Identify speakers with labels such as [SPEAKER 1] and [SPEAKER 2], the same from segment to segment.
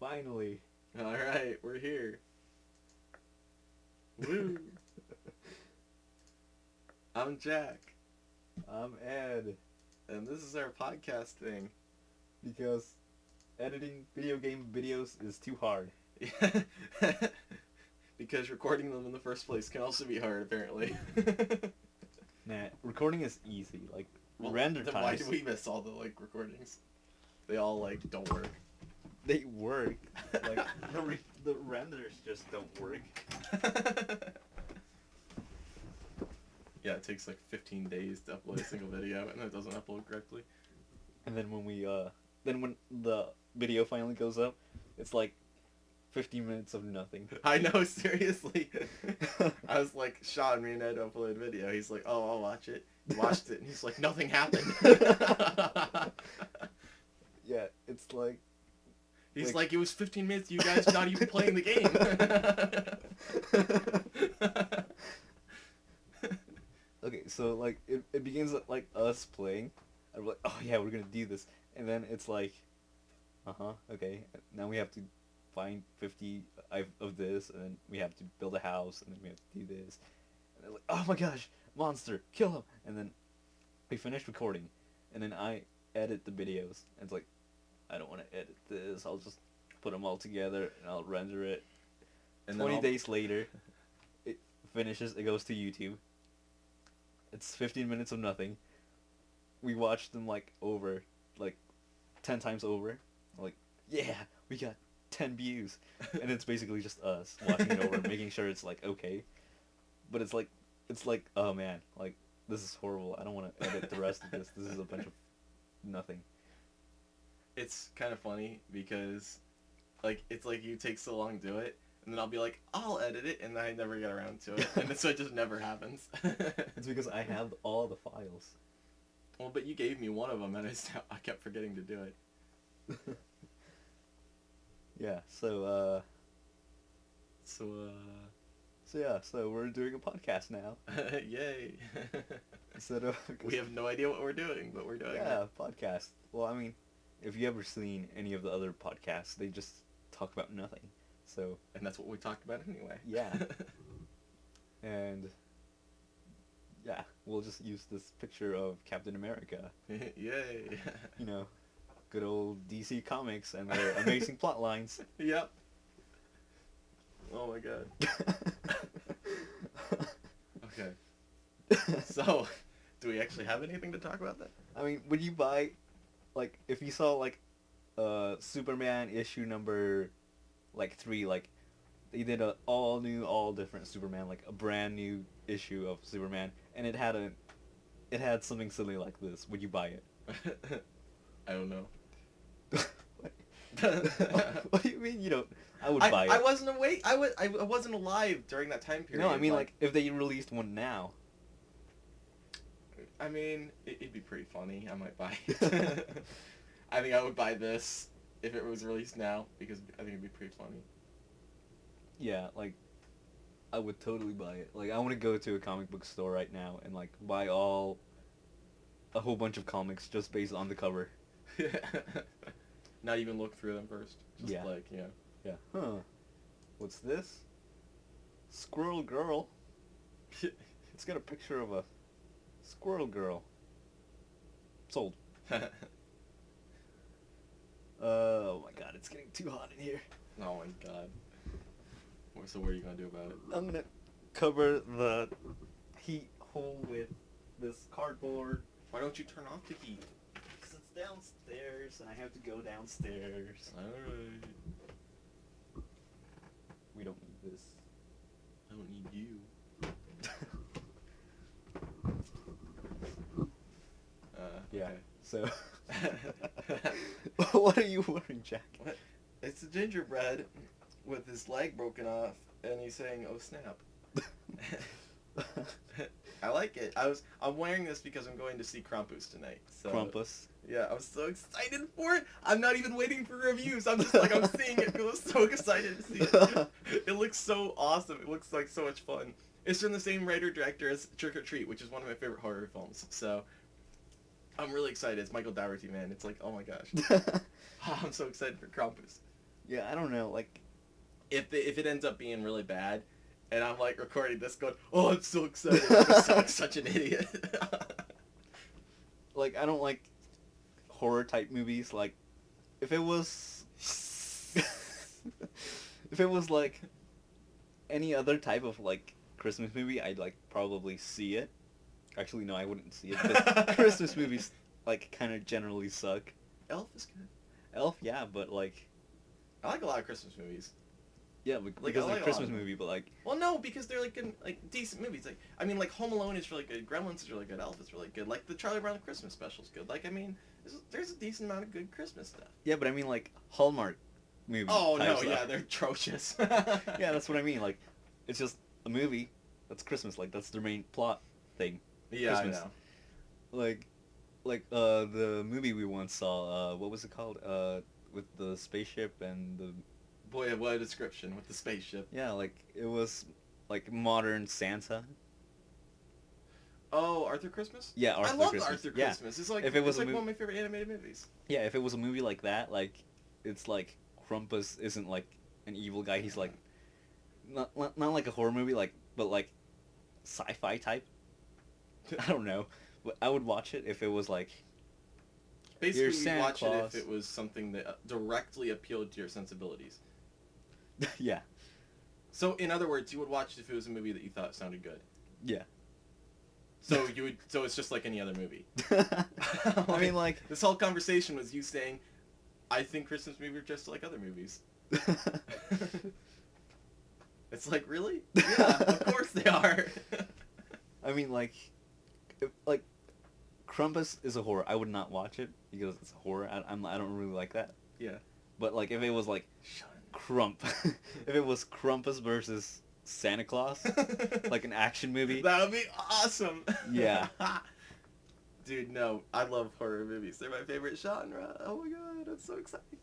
[SPEAKER 1] Finally.
[SPEAKER 2] Alright, we're here. Woo! I'm Jack.
[SPEAKER 1] I'm Ed.
[SPEAKER 2] And this is our podcast thing.
[SPEAKER 1] Because editing video game videos is too hard.
[SPEAKER 2] Because recording them in the first place can also be hard, apparently.
[SPEAKER 1] Nah, recording is easy. Like,
[SPEAKER 2] Well,
[SPEAKER 1] render
[SPEAKER 2] then
[SPEAKER 1] times.
[SPEAKER 2] why do we miss all the, recordings? They all, don't work.
[SPEAKER 1] They work. Like, the renders just don't work.
[SPEAKER 2] Yeah, it takes, 15 days to upload a single video, and it doesn't upload correctly.
[SPEAKER 1] And then when the video finally goes up, it's 15 minutes of nothing.
[SPEAKER 2] I know, seriously. I was like, Sean, me and Ed uploaded a video. He's like, oh, I'll watch it. He watched it, and he's like, nothing happened.
[SPEAKER 1] Yeah, it's like...
[SPEAKER 2] He's like, it was 15 minutes, you guys not even playing the game.
[SPEAKER 1] Okay, so, it begins with, us playing. And we're like, oh, yeah, we're gonna do this. And then it's like, okay. Now we have to find 50 of this, and then we have to build a house, and then we have to do this. And they're like, oh my gosh, monster, kill him! And then we finish recording, and then I edit the videos. And it's like, I don't want to edit this, I'll just put them all together, and I'll render it. And 20 days later, it finishes, it goes to YouTube. It's 15 minutes of nothing. We watched them, over, 10 times over. Yeah, we got 10 views. And it's basically just us watching it over, making sure it's, okay. But it's oh man, this is horrible. I don't want to edit the rest of this. This is a bunch of nothing.
[SPEAKER 2] It's kind of funny because, it's you take so long to do it, and then I'll be like, I'll edit it, and then I never get around to it. And so it just never happens.
[SPEAKER 1] It's because I have all the files.
[SPEAKER 2] Well, but you gave me one of them, and I kept forgetting to do it.
[SPEAKER 1] Yeah, so we're doing a podcast now.
[SPEAKER 2] Yay.
[SPEAKER 1] Instead of...
[SPEAKER 2] We have no idea what we're doing, but we're doing it.
[SPEAKER 1] Yeah, podcast. Well, I mean, if you ever seen any of the other podcasts, they just talk about nothing. So...
[SPEAKER 2] And that's what we talked about anyway.
[SPEAKER 1] Yeah. And... yeah, we'll just use this picture of Captain America.
[SPEAKER 2] Yay.
[SPEAKER 1] You know, good old DC Comics and their amazing plot lines.
[SPEAKER 2] Yep. Oh my god. Okay. So, do we actually have anything to talk about then?
[SPEAKER 1] I mean, would you buy, if you saw, Superman issue number, 3, they did a all new, all different Superman, a brand new do of Superman, and it had something silly like this. Would you buy it?
[SPEAKER 2] I don't know.
[SPEAKER 1] What do you mean you don't? I would buy it.
[SPEAKER 2] I wasn't awake. I wasn't alive during that time period.
[SPEAKER 1] No, I mean if they released one now.
[SPEAKER 2] I mean, it'd be pretty funny. I might buy it. I think I would buy this if it was released now because I think it'd be pretty funny.
[SPEAKER 1] Yeah, I would totally buy it. I want to go to a comic book store right now and buy a whole bunch of comics just based on the cover.
[SPEAKER 2] Not even look through them first. Just
[SPEAKER 1] yeah.
[SPEAKER 2] Yeah.
[SPEAKER 1] Huh. What's this? Squirrel Girl. It's got a picture of a squirrel girl. Sold. Oh my god, it's getting too hot in here.
[SPEAKER 2] Oh my god. So what are you going to do about it?
[SPEAKER 1] I'm going to cover the heat hole with this cardboard.
[SPEAKER 2] Why don't you turn off the heat?
[SPEAKER 1] Because it's downstairs, and I have to go downstairs.
[SPEAKER 2] Alright.
[SPEAKER 1] We don't need this.
[SPEAKER 2] I don't need you.
[SPEAKER 1] Yeah,
[SPEAKER 2] okay.
[SPEAKER 1] so... What are you wearing, Jack?
[SPEAKER 2] What? It's a gingerbread with his leg broken off, and he's saying, "Oh snap." I like it. I'm wearing this because I'm going to see Krampus tonight. So,
[SPEAKER 1] Krampus.
[SPEAKER 2] Yeah, I'm so excited for it. I'm not even waiting for reviews. I'm just I'm seeing it because I'm so excited to see it. It looks so awesome. It looks like so much fun. It's from the same writer-director as Trick or Treat, which is one of my favorite horror films. So, I'm really excited. It's Michael Dougherty, man. It's oh my gosh. I'm so excited for Krampus.
[SPEAKER 1] Yeah, I don't know. Like,
[SPEAKER 2] If it ends up being really bad, and I'm like recording this going, oh, I'm so excited. I'm gonna sound such an idiot.
[SPEAKER 1] like I don't like horror type movies. Like, if it was, if it was like any other type of like Christmas movie, I'd like probably see it. Actually, no, I wouldn't see it because Christmas movies like kind of generally suck.
[SPEAKER 2] Elf is good.
[SPEAKER 1] Elf, yeah, but like,
[SPEAKER 2] I like a lot of Christmas movies.
[SPEAKER 1] yeah,
[SPEAKER 2] Like,
[SPEAKER 1] because
[SPEAKER 2] I
[SPEAKER 1] they're
[SPEAKER 2] like a
[SPEAKER 1] Christmas
[SPEAKER 2] lot of them.
[SPEAKER 1] movie, but like,
[SPEAKER 2] Well, no, because they're like decent movies. Like, I mean, like Home Alone is really good. Gremlins is really good. Elf is really good. Like the Charlie Brown Christmas special is good. Like, I mean, there's a decent amount of good Christmas stuff.
[SPEAKER 1] yeah, but I mean like Hallmark movie.
[SPEAKER 2] Oh
[SPEAKER 1] type
[SPEAKER 2] no,
[SPEAKER 1] stuff.
[SPEAKER 2] yeah, they're atrocious.
[SPEAKER 1] Yeah, that's what I mean. Like, it's just a movie that's Christmas. Like, that's their main plot thing.
[SPEAKER 2] Yeah,
[SPEAKER 1] Christmas.
[SPEAKER 2] I know.
[SPEAKER 1] Like the movie we once saw. What was it called? With the spaceship and the
[SPEAKER 2] Boy, what a description with the spaceship.
[SPEAKER 1] yeah, like it was like modern Santa.
[SPEAKER 2] Oh, Arthur Christmas?
[SPEAKER 1] Yeah, Arthur
[SPEAKER 2] I love
[SPEAKER 1] Christmas.
[SPEAKER 2] Arthur
[SPEAKER 1] Yeah.
[SPEAKER 2] Christmas. It's like
[SPEAKER 1] If it was
[SPEAKER 2] it's
[SPEAKER 1] a
[SPEAKER 2] like one of my favorite animated movies.
[SPEAKER 1] Yeah, if it was a movie like that, like it's like Krampus isn't like an evil guy. He's like not like a horror movie, like but like sci-fi type. I don't know, but I would watch it if it was like
[SPEAKER 2] Basically,
[SPEAKER 1] Here's
[SPEAKER 2] you'd
[SPEAKER 1] Santa
[SPEAKER 2] watch
[SPEAKER 1] Claus.
[SPEAKER 2] it if it was something that directly appealed to your sensibilities.
[SPEAKER 1] yeah,
[SPEAKER 2] So, in other words, you would watch it if it was a movie that you thought sounded good.
[SPEAKER 1] yeah.
[SPEAKER 2] So you would. So it's just like any other movie.
[SPEAKER 1] I mean, like
[SPEAKER 2] This whole conversation was you saying, "I think Christmas movies are just like other movies." It's like, really? Yeah, of course they are.
[SPEAKER 1] I mean, like Krampus is a horror. I would not watch it because it's a horror. I don't really like that.
[SPEAKER 2] Yeah.
[SPEAKER 1] But like if it was like if it was Krampus versus Santa Claus, like an action movie.
[SPEAKER 2] That would be awesome.
[SPEAKER 1] Yeah.
[SPEAKER 2] Dude, no, I love horror movies. They're my favorite genre. Oh my god, that's so exciting.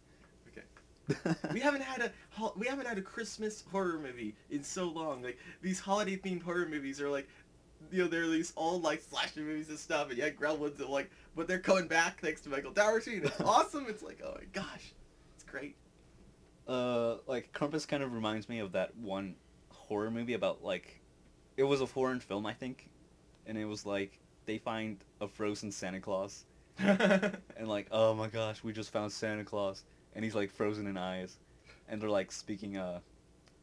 [SPEAKER 2] Okay. We haven't had a Christmas horror movie in so long. Like these holiday themed horror movies are like, you know, they're these old like slasher movies and stuff, and yeah, Gremlins and like, but they're coming back thanks to Michael Dougherty, and it's awesome. It's like, oh my gosh, it's great.
[SPEAKER 1] Like Krampus kind of reminds me of that one horror movie about like, it was a foreign film I think, and it was like they find a frozen Santa Claus, and like, oh my gosh, we just found Santa Claus, and he's like frozen in eyes, and they're like speaking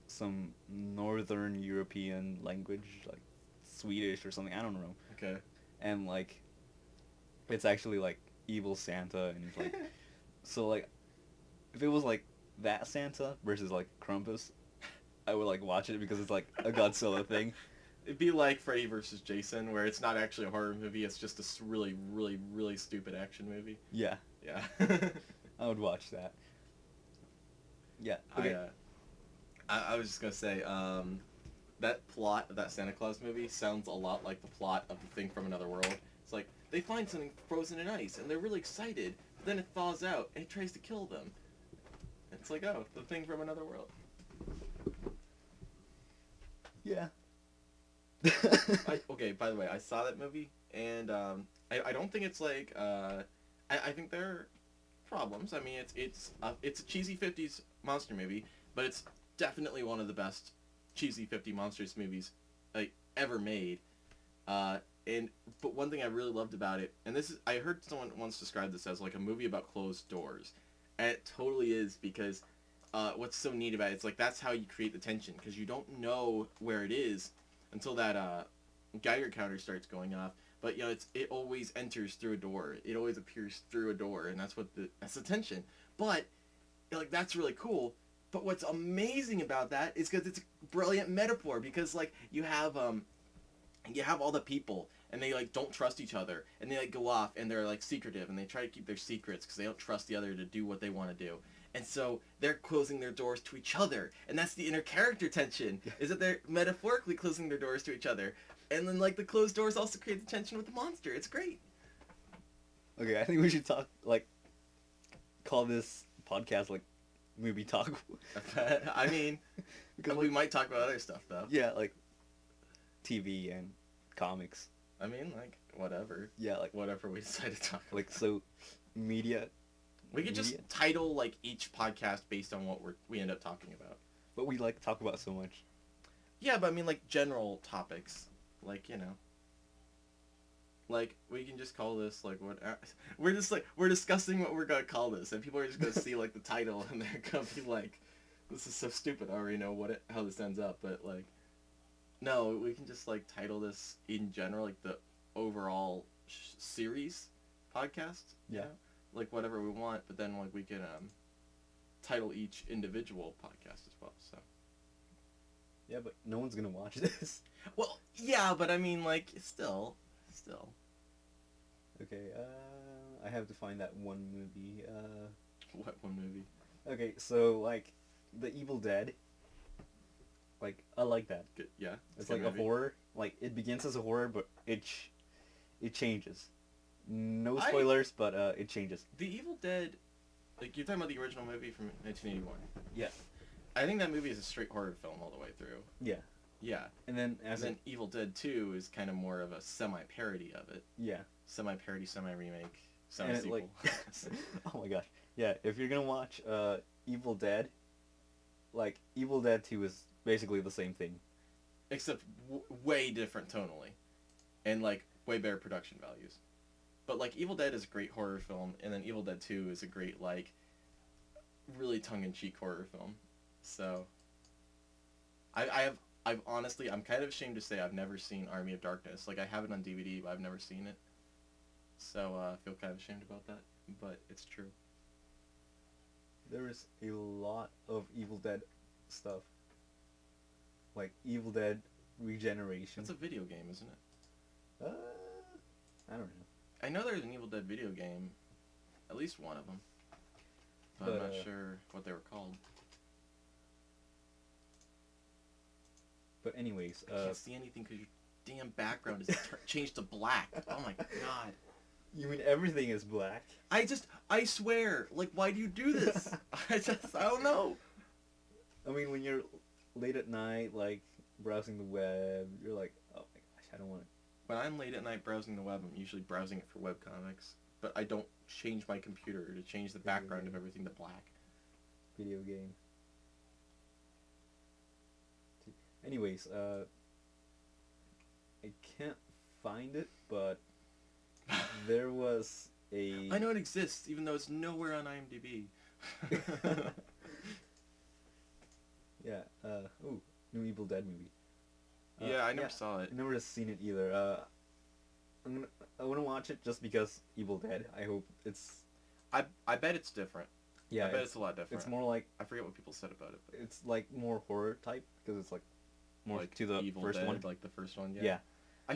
[SPEAKER 1] some Northern European language like Swedish or something, I don't know,
[SPEAKER 2] Okay.
[SPEAKER 1] and like it's actually like evil Santa, and he's like so like if it was like that Santa versus like Krampus, I would like watch it because it's like a Godzilla thing.
[SPEAKER 2] It'd be like Freddy vs. Jason, where it's not actually a horror movie, it's just a really, really, really stupid action movie.
[SPEAKER 1] Yeah,
[SPEAKER 2] Yeah.
[SPEAKER 1] I would watch that. Yeah. Okay.
[SPEAKER 2] I was just gonna say, that plot of that Santa Claus movie sounds a lot like the plot of The Thing from Another World. It's like, they find something frozen in ice, and they're really excited, but then it thaws out, and it tries to kill them. It's like, oh, The Thing from Another World.
[SPEAKER 1] Yeah.
[SPEAKER 2] Okay, by the way, I saw that movie, and I don't think it's like, I think there are problems. I mean, it's a cheesy 50s monster movie, but it's definitely one of the best cheesy 50 monsters movies like ever made. But one thing I really loved about it, and this is, I heard someone once describe this as like a movie about closed doors, and it totally is, because what's so neat about it, it's like that's how you create the tension, because you don't know where it is until that Geiger counter starts going off. But you know, it always enters through a door. It always appears through a door, and that's the tension. But like that's really cool. But what's amazing about that is because it's a brilliant metaphor. Because like you have all the people, and they like don't trust each other, and they like go off, and they're like secretive, and they try to keep their secrets because they don't trust the other to do what they want to do. And so they're closing their doors to each other, and that's the inner character tension. Is that they're metaphorically closing their doors to each other. And then, like, the closed doors also create the tension with the monster. It's great.
[SPEAKER 1] Okay, I think we should call this podcast, like, movie talk.
[SPEAKER 2] I mean,
[SPEAKER 1] Because
[SPEAKER 2] we might talk about other stuff, though.
[SPEAKER 1] yeah, like, TV and comics.
[SPEAKER 2] I mean, like, whatever.
[SPEAKER 1] Yeah, like,
[SPEAKER 2] Whatever we decide to talk about.
[SPEAKER 1] like, so, media,
[SPEAKER 2] We could just
[SPEAKER 1] media.
[SPEAKER 2] title like each podcast based on what we end up talking about.
[SPEAKER 1] But we like to talk about so much.
[SPEAKER 2] Yeah, but I mean like general topics, like like we can just call this like what we're discussing what we're gonna call this, and people are just gonna see like the title and they're gonna be like, this is so stupid. I already know how this ends up, but like, no, we can just like title this in general like the overall series podcast.
[SPEAKER 1] Yeah.
[SPEAKER 2] Like whatever we want, but then like we can title each individual podcast as well. So.
[SPEAKER 1] Yeah, but no one's gonna watch this.
[SPEAKER 2] Well, yeah, but I mean like still.
[SPEAKER 1] Okay, I have to find that one movie.
[SPEAKER 2] What one movie?
[SPEAKER 1] Okay, so like, The Evil Dead. Like, I like that.
[SPEAKER 2] Good, yeah.
[SPEAKER 1] It's
[SPEAKER 2] good
[SPEAKER 1] like
[SPEAKER 2] movie.
[SPEAKER 1] a horror. Like, it begins as a horror, but it changes. No spoilers, but it changes.
[SPEAKER 2] The Evil Dead, like you're talking about the original movie from 1981.
[SPEAKER 1] Yeah.
[SPEAKER 2] I think that movie is a straight horror film all the way through.
[SPEAKER 1] Yeah.
[SPEAKER 2] Yeah.
[SPEAKER 1] And then
[SPEAKER 2] And then Evil Dead 2 is kind of more of a semi-parody of it.
[SPEAKER 1] yeah.
[SPEAKER 2] Semi-parody, semi-remake,
[SPEAKER 1] And it,
[SPEAKER 2] semi-sequel.
[SPEAKER 1] like, oh my gosh. Yeah, if you're gonna watch Evil Dead, like, Evil Dead 2 is basically the same thing.
[SPEAKER 2] Except way different tonally. And like way better production values. But like Evil Dead is a great horror film, and then Evil Dead 2 is a great like really tongue-in-cheek horror film. So I've honestly, I'm kind of ashamed to say I've never seen Army of Darkness. Like I have it on DVD, but I've never seen it. So I feel kind of ashamed about that, but it's true.
[SPEAKER 1] There is a lot of Evil Dead stuff. Like Evil Dead Regeneration.
[SPEAKER 2] It's a video game, isn't it?
[SPEAKER 1] I don't know.
[SPEAKER 2] I know there's an Evil Dead video game, at least one of them, but I'm not sure what they were called.
[SPEAKER 1] But anyways,
[SPEAKER 2] I can't see anything because your damn background is changed to black. Oh my god.
[SPEAKER 1] you mean everything is black?
[SPEAKER 2] I swear, like, why do you do this? I don't know.
[SPEAKER 1] I mean, when you're late at night, like, browsing the web, you're like, oh my gosh, I don't want to.
[SPEAKER 2] When I'm late at night browsing the web, I'm usually browsing it for webcomics, but I don't change my computer to change the background of everything to black.
[SPEAKER 1] Video game. Anyways, I can't find it, but there was a...
[SPEAKER 2] I know it exists, even though it's nowhere on IMDb.
[SPEAKER 1] Yeah, ooh, new Evil Dead movie.
[SPEAKER 2] Yeah, I never saw it.
[SPEAKER 1] I never seen it either. I want to watch it just because Evil Dead. I hope it's...
[SPEAKER 2] I bet it's different.
[SPEAKER 1] Yeah,
[SPEAKER 2] I bet it's a lot different.
[SPEAKER 1] It's more like...
[SPEAKER 2] I forget what people said about it. But
[SPEAKER 1] It's like more horror type, because it's like more
[SPEAKER 2] like
[SPEAKER 1] to the
[SPEAKER 2] Evil
[SPEAKER 1] first
[SPEAKER 2] Dead,
[SPEAKER 1] one.
[SPEAKER 2] like the first one. Yeah.
[SPEAKER 1] Yeah.
[SPEAKER 2] I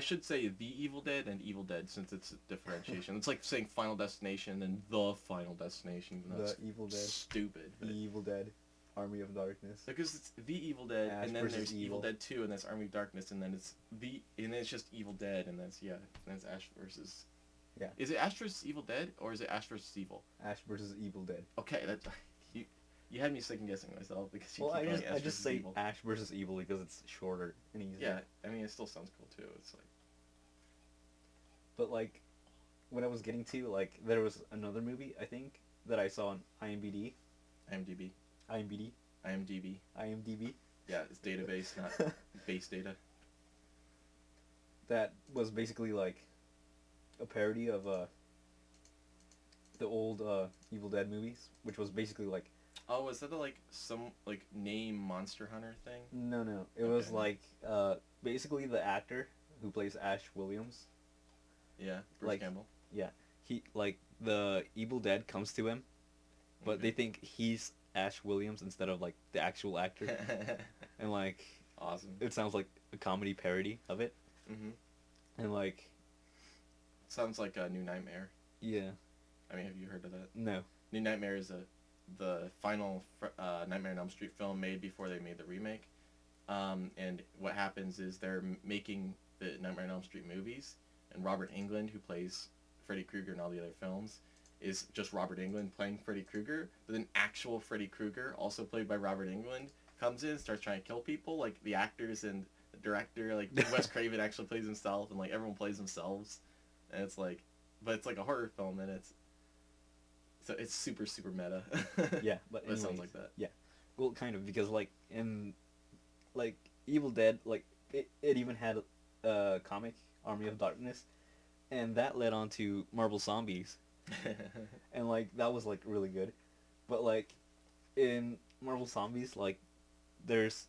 [SPEAKER 2] should say The Evil Dead and Evil Dead since it's a differentiation. It's like saying Final Destination and The Final Destination. Even though
[SPEAKER 1] The
[SPEAKER 2] it's
[SPEAKER 1] Evil Dead.
[SPEAKER 2] stupid.
[SPEAKER 1] The
[SPEAKER 2] But
[SPEAKER 1] Evil Dead, Army of Darkness.
[SPEAKER 2] because it's The Evil Dead,
[SPEAKER 1] Ash
[SPEAKER 2] and then
[SPEAKER 1] versus
[SPEAKER 2] there's Evil
[SPEAKER 1] Evil.
[SPEAKER 2] Dead 2, and that's Army of Darkness, and then it's just Evil Dead, and that's and that's Ash versus.
[SPEAKER 1] Yeah.
[SPEAKER 2] Is it Ash versus Evil Dead or is it Ash versus Evil?
[SPEAKER 1] Ash versus Evil Dead.
[SPEAKER 2] Okay, that you had me second guessing myself because you
[SPEAKER 1] Well,
[SPEAKER 2] keep
[SPEAKER 1] I
[SPEAKER 2] calling
[SPEAKER 1] just
[SPEAKER 2] Ash
[SPEAKER 1] I just
[SPEAKER 2] versus
[SPEAKER 1] say
[SPEAKER 2] Evil.
[SPEAKER 1] Ash versus Evil because it's shorter and easier.
[SPEAKER 2] Yeah, I mean it still sounds cool too. It's like
[SPEAKER 1] But like, what I was getting to, like, there was another movie I think that I saw on IMDb.
[SPEAKER 2] IMDb.
[SPEAKER 1] IMDb.
[SPEAKER 2] IMDb.
[SPEAKER 1] IMDb.
[SPEAKER 2] Yeah, it's database, not base data.
[SPEAKER 1] That was basically like a parody of the old Evil Dead movies, which was basically like
[SPEAKER 2] Oh, is that some name Monster Hunter thing?
[SPEAKER 1] no, it was
[SPEAKER 2] Okay.
[SPEAKER 1] like basically the actor who plays Ash Williams.
[SPEAKER 2] Yeah, Bruce
[SPEAKER 1] Like-
[SPEAKER 2] Campbell.
[SPEAKER 1] He like the Evil Dead comes to him, but
[SPEAKER 2] Okay.
[SPEAKER 1] they think he's Ash Williams instead of like the actual actor, and like
[SPEAKER 2] Awesome.
[SPEAKER 1] it sounds like a comedy parody of it,
[SPEAKER 2] Mm-hmm.
[SPEAKER 1] and like
[SPEAKER 2] Sounds like a New Nightmare.
[SPEAKER 1] yeah,
[SPEAKER 2] I mean, have you heard of that?
[SPEAKER 1] no,
[SPEAKER 2] New Nightmare is the final Nightmare on Elm Street film made before they made the remake. And what happens is they're making the Nightmare on Elm Street movies, and Robert Englund, who plays Freddy Krueger in all the other films, is just Robert Englund playing Freddy Krueger. But then actual Freddy Krueger, also played by Robert Englund, comes in and starts trying to kill people. Like the actors and the director, like Wes Craven actually plays himself, and like everyone plays themselves. And it's like, but it's like a horror film, and So it's super super meta.
[SPEAKER 1] Yeah, but
[SPEAKER 2] It sounds
[SPEAKER 1] anyways,
[SPEAKER 2] like that.
[SPEAKER 1] yeah. Well, kind of, because like in like Evil Dead, like it even had a comic, Army of Darkness, and that led on to Marvel Zombies, and like that was like really good. But like in Marvel Zombies, like there's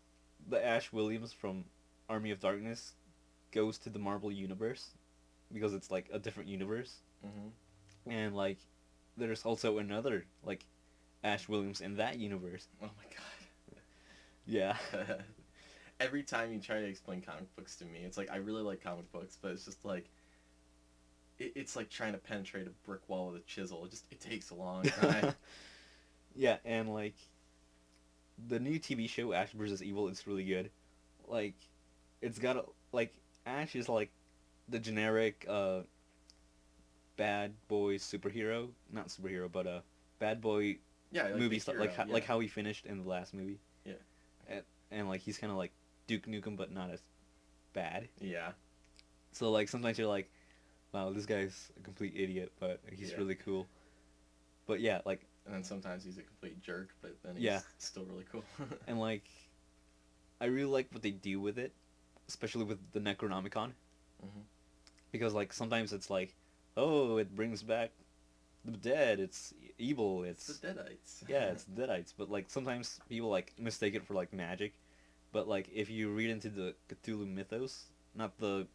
[SPEAKER 1] the Ash Williams from Army of Darkness goes to the Marvel universe because it's like a different universe, and like there's also another like Ash Williams in that universe.
[SPEAKER 2] Oh my
[SPEAKER 1] Yeah.
[SPEAKER 2] god. Every time you try to explain comic books to me, it's like I really like comic books, but it's just like it's like trying to penetrate a brick wall with a chisel. It takes a long time.
[SPEAKER 1] Yeah, and like the new TV show Ash vs. Evil is really good. Like it's got a, like Ash is like the generic bad boy superhero, not superhero, but bad boy
[SPEAKER 2] Yeah, like
[SPEAKER 1] movie
[SPEAKER 2] the
[SPEAKER 1] stuff,
[SPEAKER 2] hero,
[SPEAKER 1] like
[SPEAKER 2] yeah.
[SPEAKER 1] how he finished in the last movie.
[SPEAKER 2] Yeah.
[SPEAKER 1] And like he's kind of like Duke Nukem, but not as bad.
[SPEAKER 2] Yeah.
[SPEAKER 1] So like sometimes you're like, wow, this guy's a complete idiot, but he's
[SPEAKER 2] Yeah.
[SPEAKER 1] really cool. But yeah, like
[SPEAKER 2] And then sometimes he's a complete jerk, but then he's
[SPEAKER 1] Yeah.
[SPEAKER 2] still really cool.
[SPEAKER 1] and like I really like what they do with it, especially with the Necronomicon,
[SPEAKER 2] Mhm.
[SPEAKER 1] because like sometimes it's like, oh, it brings back the dead, it's evil,
[SPEAKER 2] It's
[SPEAKER 1] it's
[SPEAKER 2] the Deadites.
[SPEAKER 1] yeah, it's Deadites. But like sometimes people like mistake it for like magic, but like if you read into the Cthulhu mythos, not the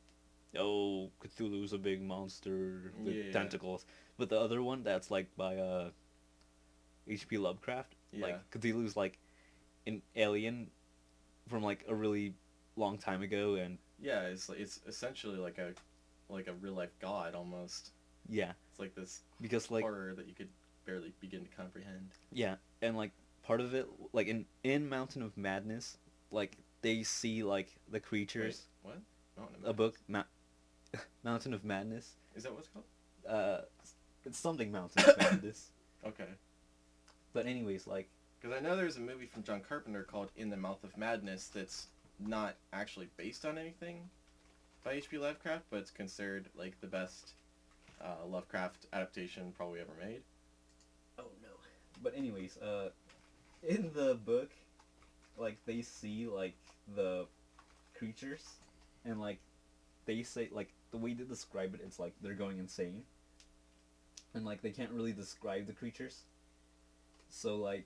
[SPEAKER 1] oh Cthulhu's a big monster with
[SPEAKER 2] Yeah.
[SPEAKER 1] tentacles, but the other one that's like by H.P. Lovecraft,
[SPEAKER 2] Yeah.
[SPEAKER 1] like Cthulhu's like an alien from like a really long time ago, and
[SPEAKER 2] Yeah, it's essentially like a real life god almost.
[SPEAKER 1] yeah,
[SPEAKER 2] It's like this
[SPEAKER 1] because like
[SPEAKER 2] horror that you could barely begin to comprehend.
[SPEAKER 1] yeah, and like part of it, like in Mountain of Madness, like they see like the creatures.
[SPEAKER 2] Wait, what? Mountain of
[SPEAKER 1] A book,
[SPEAKER 2] Madness.
[SPEAKER 1] Mountain of Madness.
[SPEAKER 2] Is that what it's called?
[SPEAKER 1] Uh, it's something Mountain of Madness.
[SPEAKER 2] Okay.
[SPEAKER 1] But anyways, like
[SPEAKER 2] Because I know there's a movie from John Carpenter called In the Mouth of Madness that's not actually based on anything by H.P. Lovecraft, but it's considered like the best Lovecraft adaptation probably ever made.
[SPEAKER 1] oh no. But anyways, in the book, like they see like the creatures, and like they say like the way they describe it, it's like they're going insane, and like they can't really describe the creatures. So like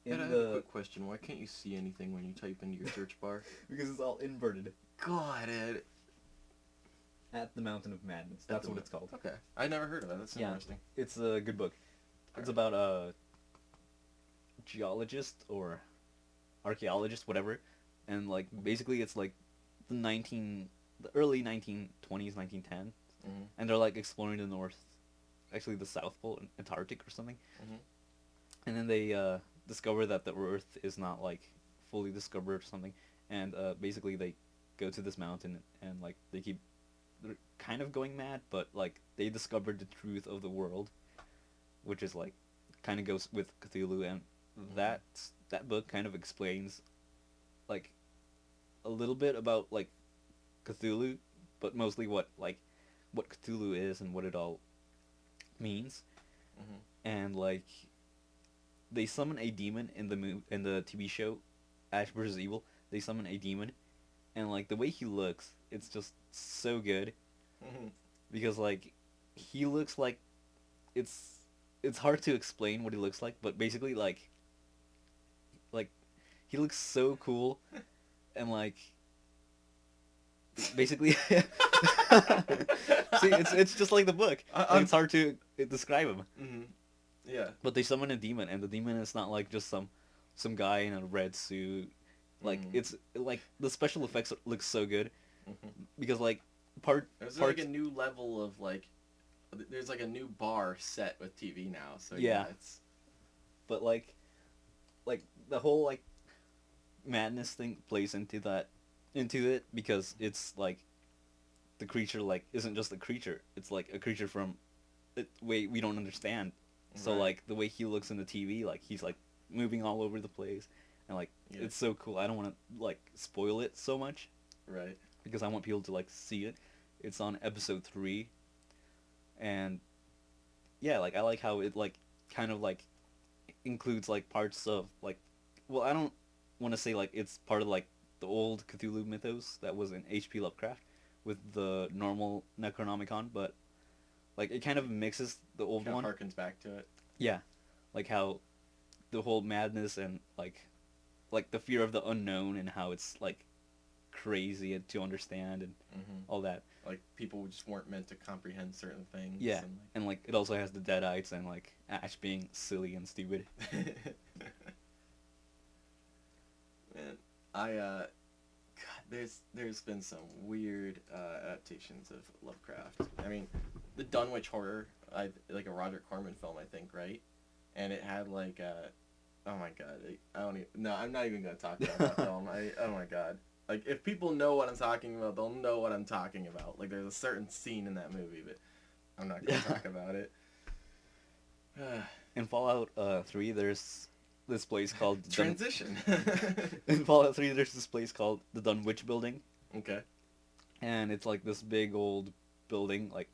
[SPEAKER 1] in
[SPEAKER 2] Ed, I have a quick question. Why can't you see anything when you type into your search bar?
[SPEAKER 1] because it's all inverted
[SPEAKER 2] God, Ed.
[SPEAKER 1] at the Mountain of Madness. That's what it's called.
[SPEAKER 2] Okay. I never heard of that. That's
[SPEAKER 1] Yeah.
[SPEAKER 2] interesting.
[SPEAKER 1] It's a good book. It's
[SPEAKER 2] Alright.
[SPEAKER 1] about a geologist or archaeologist, whatever, and like basically it's like the early 1920s, 1910s,
[SPEAKER 2] Mm-hmm.
[SPEAKER 1] and they're like exploring the north, actually the South Pole, Antarctic or something,
[SPEAKER 2] Mhm.
[SPEAKER 1] and then they discover that the Earth is not like fully discovered or something, and basically they go to this mountain and like they're kind of going mad, but like they discovered the truth of the world, which is like kind of goes with Cthulhu, and that book kind of explains like a little bit about like Cthulhu, but mostly what Cthulhu is and what it all means,
[SPEAKER 2] Mhm.
[SPEAKER 1] and like they summon a demon in the TV show Ash vs. Evil. They summon a demon, and like the way he looks, it's just so good
[SPEAKER 2] Mhm.
[SPEAKER 1] because like he looks like it's hard to explain what he looks like, but basically like he looks so cool, and like basically see it's just like the book. Like, it's hard to describe him.
[SPEAKER 2] Mhm. Yeah.
[SPEAKER 1] But they summon a demon, and the demon is not like just some guy in a red suit. Like
[SPEAKER 2] Mhm.
[SPEAKER 1] it's like the special effects look so good
[SPEAKER 2] Mhm.
[SPEAKER 1] because like
[SPEAKER 2] There's
[SPEAKER 1] parts
[SPEAKER 2] like a new level of like. There's like a new bar set with TV now, so
[SPEAKER 1] Yeah.
[SPEAKER 2] it's.
[SPEAKER 1] but like the whole like madness thing plays into it because it's like the creature like isn't just a creature, it's like a creature from a way we don't understand. So
[SPEAKER 2] Right.
[SPEAKER 1] like the way he looks in the TV, like he's like moving all over the place, and like
[SPEAKER 2] Yeah.
[SPEAKER 1] it's so cool. I don't want to like spoil it so much
[SPEAKER 2] Right.
[SPEAKER 1] because I want people to like see it. It's on episode 3, and yeah, like I like how it like kind of like includes like parts of like, well, I don't want to say like it's part of like the old Cthulhu mythos that was in H.P. Lovecraft with the normal Necronomicon, but like it kind of mixes the old
[SPEAKER 2] Kind
[SPEAKER 1] one.
[SPEAKER 2] of harkens back to it.
[SPEAKER 1] Yeah, like how the whole madness and like the fear of the unknown and how it's like crazy to understand and all that.
[SPEAKER 2] Like people just weren't meant to comprehend certain things.
[SPEAKER 1] Yeah, and like it also has the Deadites and like Ash being silly and stupid.
[SPEAKER 2] Man, God, there's been some weird adaptations of Lovecraft. I mean, the Dunwich Horror, like a Roger Corman film, I think, right? And it had like, oh my god, I don't even, no, I'm not even gonna talk about that film. Oh my god. Like, if people know what I'm talking about, they'll know what I'm talking about. Like, there's a certain scene in that movie, but I'm not gonna talk about it.
[SPEAKER 1] In Fallout 3, there's this place called
[SPEAKER 2] Transition.
[SPEAKER 1] In Fallout 3, there's this place called the Dunwich Building,
[SPEAKER 2] Okay.
[SPEAKER 1] and it's like this big old building, like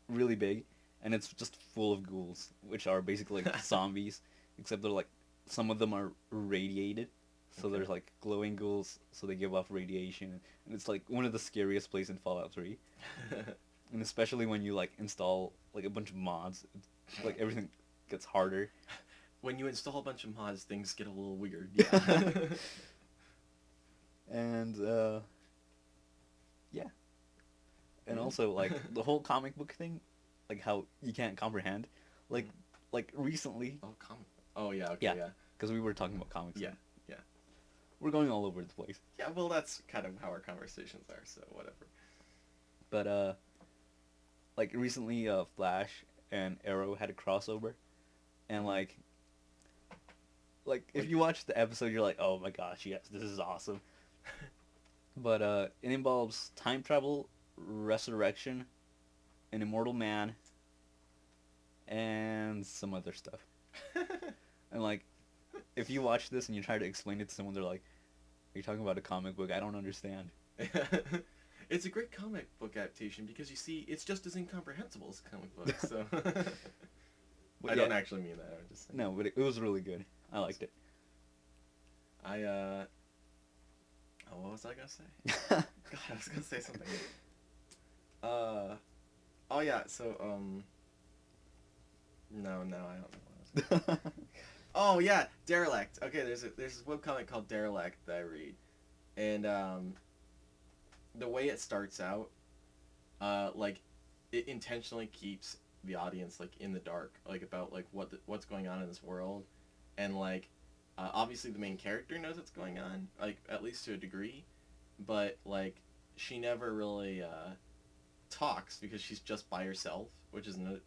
[SPEAKER 1] really big, and it's just full of ghouls, which are basically like zombies, except they're like some of them are radiated. So
[SPEAKER 2] Okay.
[SPEAKER 1] there's like glowing ghouls, so they give off radiation, and it's like one of the scariest places in Fallout 3. And especially when you like install like a bunch of mods, like everything gets harder.
[SPEAKER 2] When you install a bunch of mods, things get a little weird. Yeah.
[SPEAKER 1] And yeah. And
[SPEAKER 2] Mhm.
[SPEAKER 1] also like the whole comic book thing, like how you can't comprehend, like like recently,
[SPEAKER 2] Oh, Oh yeah. Okay.
[SPEAKER 1] Yeah.
[SPEAKER 2] Yeah.
[SPEAKER 1] because we were talking about comics.
[SPEAKER 2] Yeah.
[SPEAKER 1] and
[SPEAKER 2] Yeah.
[SPEAKER 1] We're going all over the place.
[SPEAKER 2] Yeah. Well, that's kind of how our conversations are. So whatever.
[SPEAKER 1] But like recently, Flash and Arrow had a crossover, and like if you watch the episode, you're like, oh my gosh, yes, this is awesome. But it involves time travel, resurrection, an immortal man, and some other stuff. And like, if you watch this and you try to explain it to someone, they're like, "Are you talking about a comic book? I don't understand."
[SPEAKER 2] It's a great comic book adaptation because you see, it's just as incomprehensible as a comic book. So
[SPEAKER 1] But
[SPEAKER 2] I
[SPEAKER 1] yeah,
[SPEAKER 2] don't actually mean that. I'm just saying.
[SPEAKER 1] No, but it was really good. I liked it.
[SPEAKER 2] Oh, what was I gonna say? God, I was gonna say something. Oh yeah. So no, I don't know what I was gonna say. Oh yeah, Derelict. Okay, there's this webcomic called Derelict that I read, and the way it starts out, like it intentionally keeps the audience like in the dark, like about like what's going on in this world, and like obviously the main character knows what's going on, like at least to a degree, but like she never really talks because she's just by herself, which is no,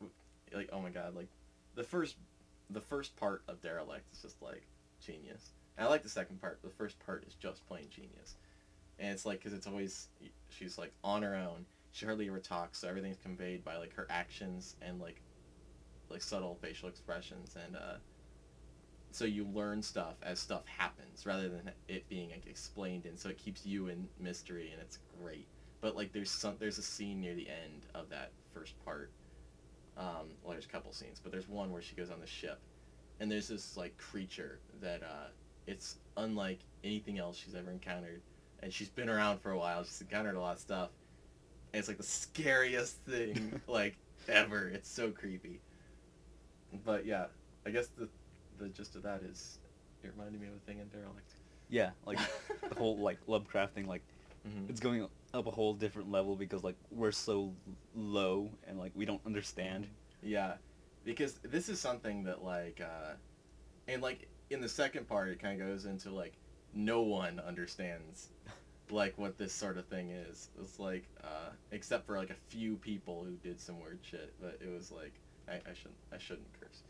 [SPEAKER 2] like, oh my god, like the first part of Derelict is just like genius. And I like the second part. The first part is just plain genius, and it's like because it's always she's like on her own. She hardly ever talks, so everything's conveyed by like her actions and like subtle facial expressions, and so you learn stuff as stuff happens rather than it being like explained, and so it keeps you in mystery, and it's great. But like there's a scene near the end of that first part. Well, there's a couple scenes, but there's one where she goes on the ship, and there's this like creature that it's unlike anything else she's ever encountered, and she's been around for a while. She's encountered a lot of stuff, and it's like the scariest thing like ever. It's so creepy. But yeah, I guess the gist of that is it reminded me of a thing in Derelict.
[SPEAKER 1] Yeah, like the whole like Lovecraft thing, like
[SPEAKER 2] Mm-hmm.
[SPEAKER 1] it's going up a whole different level because like we're so low and like we don't understand.
[SPEAKER 2] Yeah, because this is something that like, and like in the second part, it kind of goes into like no one understands like what this sort of thing is. It's like, except for like a few people who did some weird shit, but it was like I shouldn't curse.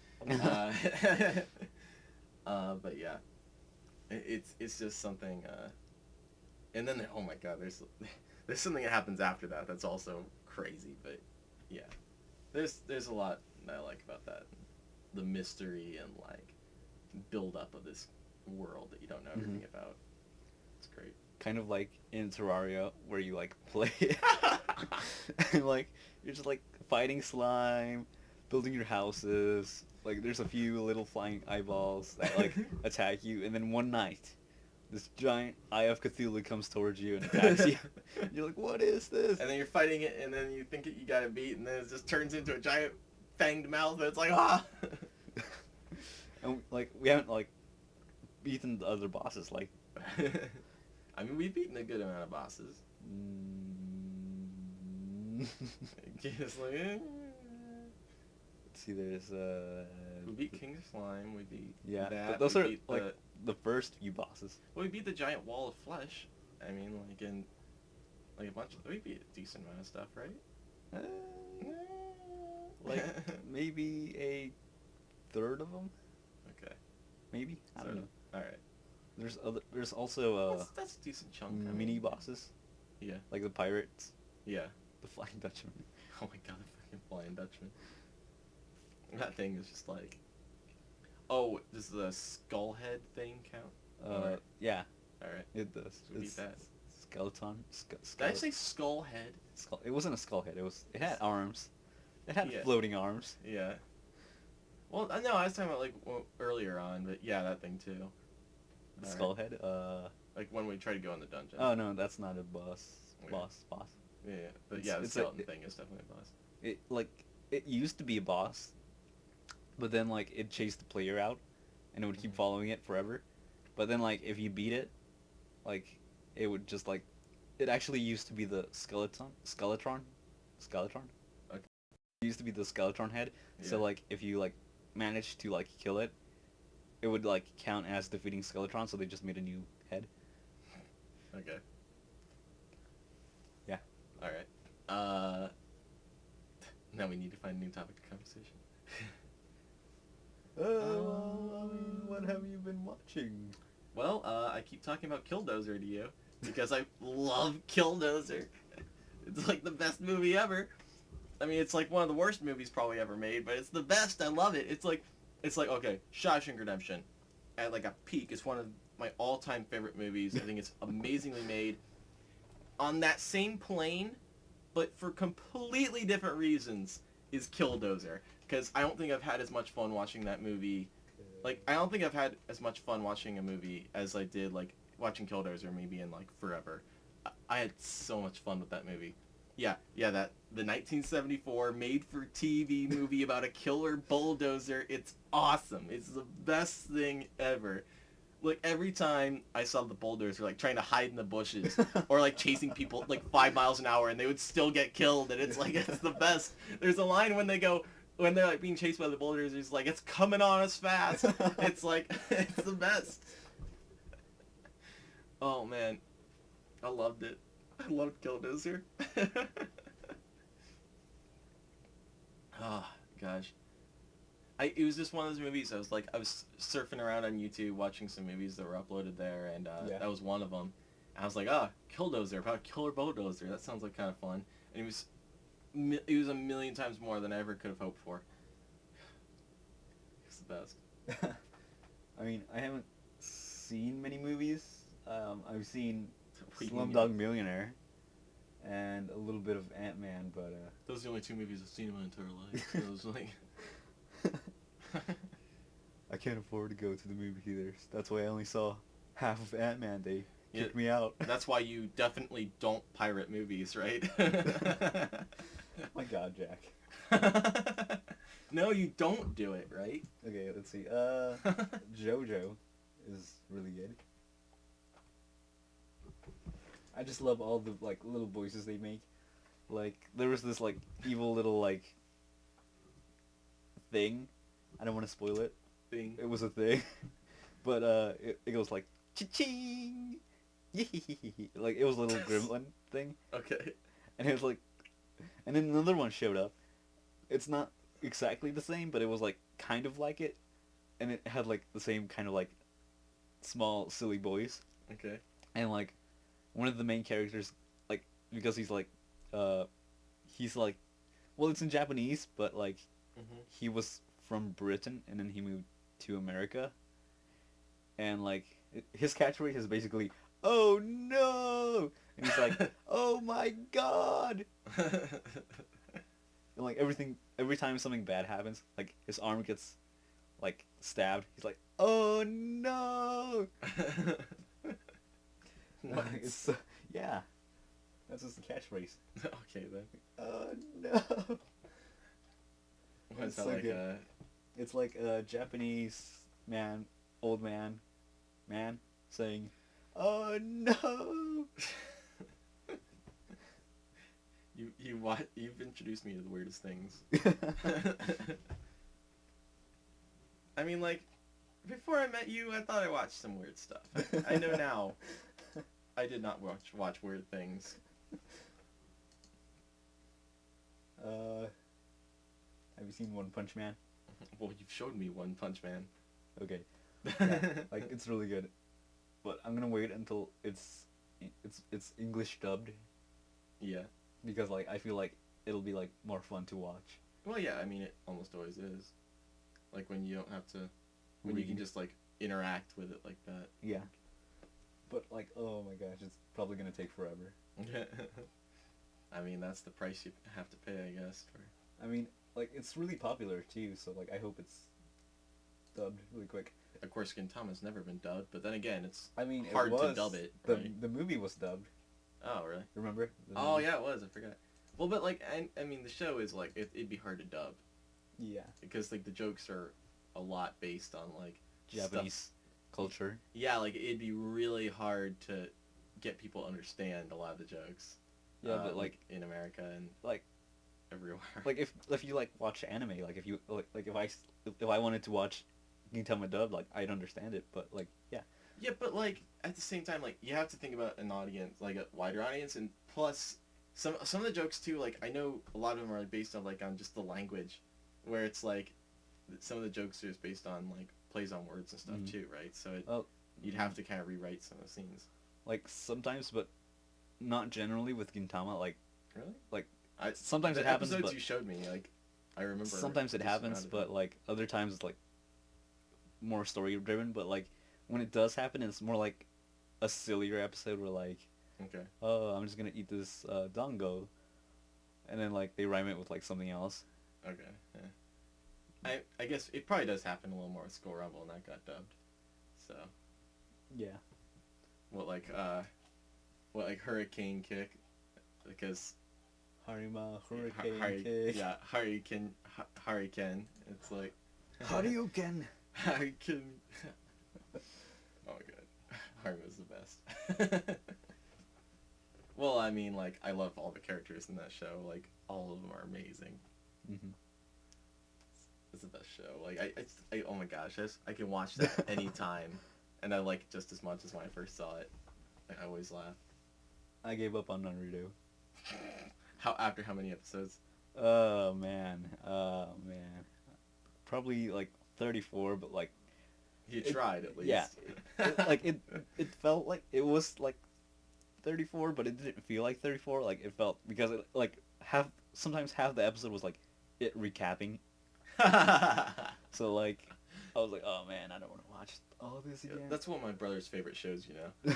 [SPEAKER 2] But yeah, it's just something. And then oh my god, there's something that happens after that that's also crazy. But yeah, there's a lot that I like about that, the mystery and like build up of this world that you don't know everything about. It's great.
[SPEAKER 1] Kind of like in Terraria where you like play and like you're just like fighting slime, building your houses. like there's a few little flying eyeballs that like attack you, and then one night, this giant Eye of Cthulhu comes towards you and attacks you. You're like, what is this?
[SPEAKER 2] And then you're fighting it, and then you think you got it beat, and then it just turns into a giant fanged mouth, and it's like, ah!
[SPEAKER 1] And like we haven't like beaten the other bosses. Like,
[SPEAKER 2] I mean, we've beaten a good amount of bosses. Just like,
[SPEAKER 1] let's see. There's
[SPEAKER 2] we beat King Slime. We beat
[SPEAKER 1] yeah.
[SPEAKER 2] that.
[SPEAKER 1] But those
[SPEAKER 2] we
[SPEAKER 1] are
[SPEAKER 2] beat
[SPEAKER 1] like the first few bosses.
[SPEAKER 2] Well, we beat the giant wall of flesh. I mean, like in like a bunch. We beat a decent amount of stuff, right?
[SPEAKER 1] Like maybe a third of them.
[SPEAKER 2] Okay.
[SPEAKER 1] Maybe I don't know.
[SPEAKER 2] All right.
[SPEAKER 1] There's also
[SPEAKER 2] That's a decent chunk. I
[SPEAKER 1] mini
[SPEAKER 2] mean,
[SPEAKER 1] bosses.
[SPEAKER 2] Yeah.
[SPEAKER 1] Like the pirates,
[SPEAKER 2] Yeah.
[SPEAKER 1] the Flying Dutchman.
[SPEAKER 2] Oh my god, the fucking Flying Dutchman. That thing is just like. Oh, does the skull head thing count? Alright.
[SPEAKER 1] Yeah,
[SPEAKER 2] Alright.
[SPEAKER 1] it does.
[SPEAKER 2] So we
[SPEAKER 1] It's
[SPEAKER 2] beat that.
[SPEAKER 1] skeleton.
[SPEAKER 2] Did I say skull head?
[SPEAKER 1] It wasn't a skull head. It had arms. It had
[SPEAKER 2] Yeah.
[SPEAKER 1] floating arms.
[SPEAKER 2] Yeah. Well, no, I was talking about like earlier on, but yeah, that thing too.
[SPEAKER 1] The
[SPEAKER 2] Alright.
[SPEAKER 1] skull head.
[SPEAKER 2] Like when we try to go in the dungeon.
[SPEAKER 1] Oh no, that's not a boss.
[SPEAKER 2] Okay.
[SPEAKER 1] Boss.
[SPEAKER 2] Yeah, but
[SPEAKER 1] It's-
[SPEAKER 2] yeah, the
[SPEAKER 1] it's
[SPEAKER 2] skeleton thing is definitely a boss.
[SPEAKER 1] It used to be a boss, but then like it chased the player out, and it would keep
[SPEAKER 2] Mhm.
[SPEAKER 1] following it forever. But then like if you beat it, like it would just like, it actually used to be the Skeletron.
[SPEAKER 2] Okay.
[SPEAKER 1] It used to be the Skeletron head. So
[SPEAKER 2] Yeah.
[SPEAKER 1] like if you like managed to like kill it, it would like count as defeating Skeletron. So they just made a new head.
[SPEAKER 2] Okay.
[SPEAKER 1] Yeah.
[SPEAKER 2] All right. Now we need to find a new topic of conversation.
[SPEAKER 1] What have you been watching?
[SPEAKER 2] Well, I keep talking about Killdozer to you because I love Killdozer. It's like the best movie ever. I mean, it's like one of the worst movies probably ever made, but it's the best. I love it. It's like okay, Shawshank Redemption, at like a peak. It's one of my all-time favorite movies. I think it's amazingly made. On that same plane, but for completely different reasons, is Killdozer. Because I don't think I've had as much fun watching that movie. Like, I don't think I've had as much fun watching a movie as I did, like, watching Killdozer maybe in, like, forever. I had so much fun with that movie. Yeah, the 1974 made-for-TV movie about a killer bulldozer. It's awesome. It's the best thing ever. Like, every time I saw the bulldozer, like, trying to hide in the bushes, or, like, chasing people, like, 5 miles an hour, and they would still get killed, and it's, like, it's the best. There's a line when they're, like, being chased by the bulldozers, it's like, it's coming on us fast. It's, like, it's the best. Oh, man. I loved it. I loved Killdozer. Oh, gosh. It was just one of those movies. I was surfing around on YouTube watching some movies that were uploaded there, and
[SPEAKER 1] Yeah.
[SPEAKER 2] that was one of them. And I was like, Killdozer, about a killer bulldozer. That sounds like kind of fun. And it was a million times more than I ever could have hoped for. It's the best.
[SPEAKER 1] I mean, I haven't seen many movies. I've seen
[SPEAKER 2] What do you mean?
[SPEAKER 1] Slumdog Millionaire and a little bit of Ant-Man, but
[SPEAKER 2] Those are the only 2 movies I've seen in my entire life. So it was like...
[SPEAKER 1] I can't afford to go to the movie theaters. That's why I only saw half of Ant-Man. They kicked
[SPEAKER 2] Yeah.
[SPEAKER 1] me out.
[SPEAKER 2] That's why you definitely don't pirate movies, right?
[SPEAKER 1] My God, Jack.
[SPEAKER 2] No, you don't do it, right?
[SPEAKER 1] Okay, let's see. JoJo is really good. I just love all the like little voices they make. Like there was this like evil little like thing. I don't want to spoil it.
[SPEAKER 2] Thing.
[SPEAKER 1] It was a thing, but it goes like cha-ching, like it was a little gremlin thing,
[SPEAKER 2] Okay.
[SPEAKER 1] and it was like, and then another one showed up. It's not exactly the same, but it was like kind of like it, and it had like the same kind of like small silly voice,
[SPEAKER 2] Okay.
[SPEAKER 1] and like one of the main characters, like because he's like, well it's in Japanese, but like
[SPEAKER 2] Mm-hmm.
[SPEAKER 1] he was from Britain and then he moved to America, and like his catchphrase is basically "Oh no," and he's like "Oh my God," and like every time something bad happens, like his arm gets like stabbed, he's like, "Oh no!"
[SPEAKER 2] What?
[SPEAKER 1] It's yeah, that's just the catchphrase.
[SPEAKER 2] Okay then.
[SPEAKER 1] Oh no!
[SPEAKER 2] What is
[SPEAKER 1] It's
[SPEAKER 2] that
[SPEAKER 1] so
[SPEAKER 2] like
[SPEAKER 1] good.
[SPEAKER 2] a?
[SPEAKER 1] It's like a Japanese man, old man, saying, "Oh no!"
[SPEAKER 2] You've introduced me to the weirdest things. I mean, like, before I met you, I thought I watched some weird stuff. I know now I did not watch weird things.
[SPEAKER 1] Have you seen One Punch Man?
[SPEAKER 2] Well, you've showed me One Punch Man.
[SPEAKER 1] Okay, yeah, like it's really good, but I'm gonna wait until it's English dubbed
[SPEAKER 2] Yeah.
[SPEAKER 1] because like I feel like it'll be like more fun to watch.
[SPEAKER 2] Well, yeah. I mean, it almost always is. Like when you don't have to, when you can
[SPEAKER 1] Read.
[SPEAKER 2] just like interact with it like that.
[SPEAKER 1] Yeah, but like oh my gosh, it's probably gonna take forever.
[SPEAKER 2] I mean, that's the price you have to pay, I guess. For
[SPEAKER 1] I mean, like it's really popular too, so like I hope it's dubbed really quick.
[SPEAKER 2] Of course, Gintama's never been dubbed, but then again, it's
[SPEAKER 1] I mean,
[SPEAKER 2] hard
[SPEAKER 1] it was,
[SPEAKER 2] to dub it,
[SPEAKER 1] The
[SPEAKER 2] right?
[SPEAKER 1] the movie was dubbed.
[SPEAKER 2] Oh, really?
[SPEAKER 1] Remember? The
[SPEAKER 2] Oh,
[SPEAKER 1] movie?
[SPEAKER 2] yeah, it was. I forgot. Well, but like, I mean, the show is like it'd be hard to dub
[SPEAKER 1] Yeah.
[SPEAKER 2] because like the jokes are a lot based on like
[SPEAKER 1] Japanese
[SPEAKER 2] stuff.
[SPEAKER 1] culture.
[SPEAKER 2] Yeah, like it'd be really hard to get people to understand a lot of the jokes.
[SPEAKER 1] Yeah, but like
[SPEAKER 2] in America and
[SPEAKER 1] like
[SPEAKER 2] everywhere.
[SPEAKER 1] like if you like watch anime, like if you like if I wanted to watch Gintama dub, like I'd understand it, but like yeah.
[SPEAKER 2] Yeah, but like at the same time, like you have to think about an audience, like a wider audience, and plus some of the jokes too. Like I know a lot of them are like, based on like on just the language, where it's like some of the jokes are just based on like plays on words and stuff too, right? So you'd have to kind of rewrite some of the scenes.
[SPEAKER 1] Like sometimes, but not generally with Gintama. Like
[SPEAKER 2] Really?
[SPEAKER 1] like
[SPEAKER 2] I
[SPEAKER 1] sometimes
[SPEAKER 2] the
[SPEAKER 1] it happens,
[SPEAKER 2] episodes
[SPEAKER 1] but
[SPEAKER 2] you showed me, like I remember.
[SPEAKER 1] sometimes it
[SPEAKER 2] a decent
[SPEAKER 1] happens,
[SPEAKER 2] amount of
[SPEAKER 1] but
[SPEAKER 2] it.
[SPEAKER 1] like other times it's like more story driven. But like when it does happen, it's more like a sillier episode where like,
[SPEAKER 2] Okay.
[SPEAKER 1] oh, I'm just gonna eat this dango, and then like they rhyme it with like something else.
[SPEAKER 2] Okay. Yeah. I guess it probably does happen a little more with Skull Rumble, and that got dubbed. So
[SPEAKER 1] Yeah.
[SPEAKER 2] what like Hurricane Kick, because
[SPEAKER 1] Harima Hurricane Kick.
[SPEAKER 2] Yeah, Hurricane. It's like
[SPEAKER 1] Hadouken.
[SPEAKER 2] Hurricane. Oh my god, Harima's the best. Well, I mean, like I love all the characters in that show. Like all of them are amazing.
[SPEAKER 1] Mm-hmm.
[SPEAKER 2] It's the best show. Like I oh my gosh, I can watch that anytime, and I like it just as much as when I first saw it. I always laugh.
[SPEAKER 1] I gave up on Naruto.
[SPEAKER 2] After how many episodes?
[SPEAKER 1] Oh man. Probably like 34, but like
[SPEAKER 2] You tried at least.
[SPEAKER 1] yeah. It felt like it was like 34, but it didn't feel like 34. Like it felt because it like sometimes half the episode was like it recapping. So like I was like, oh man, I don't want to watch all this again.
[SPEAKER 2] That's one of my brother's favorite shows, you know.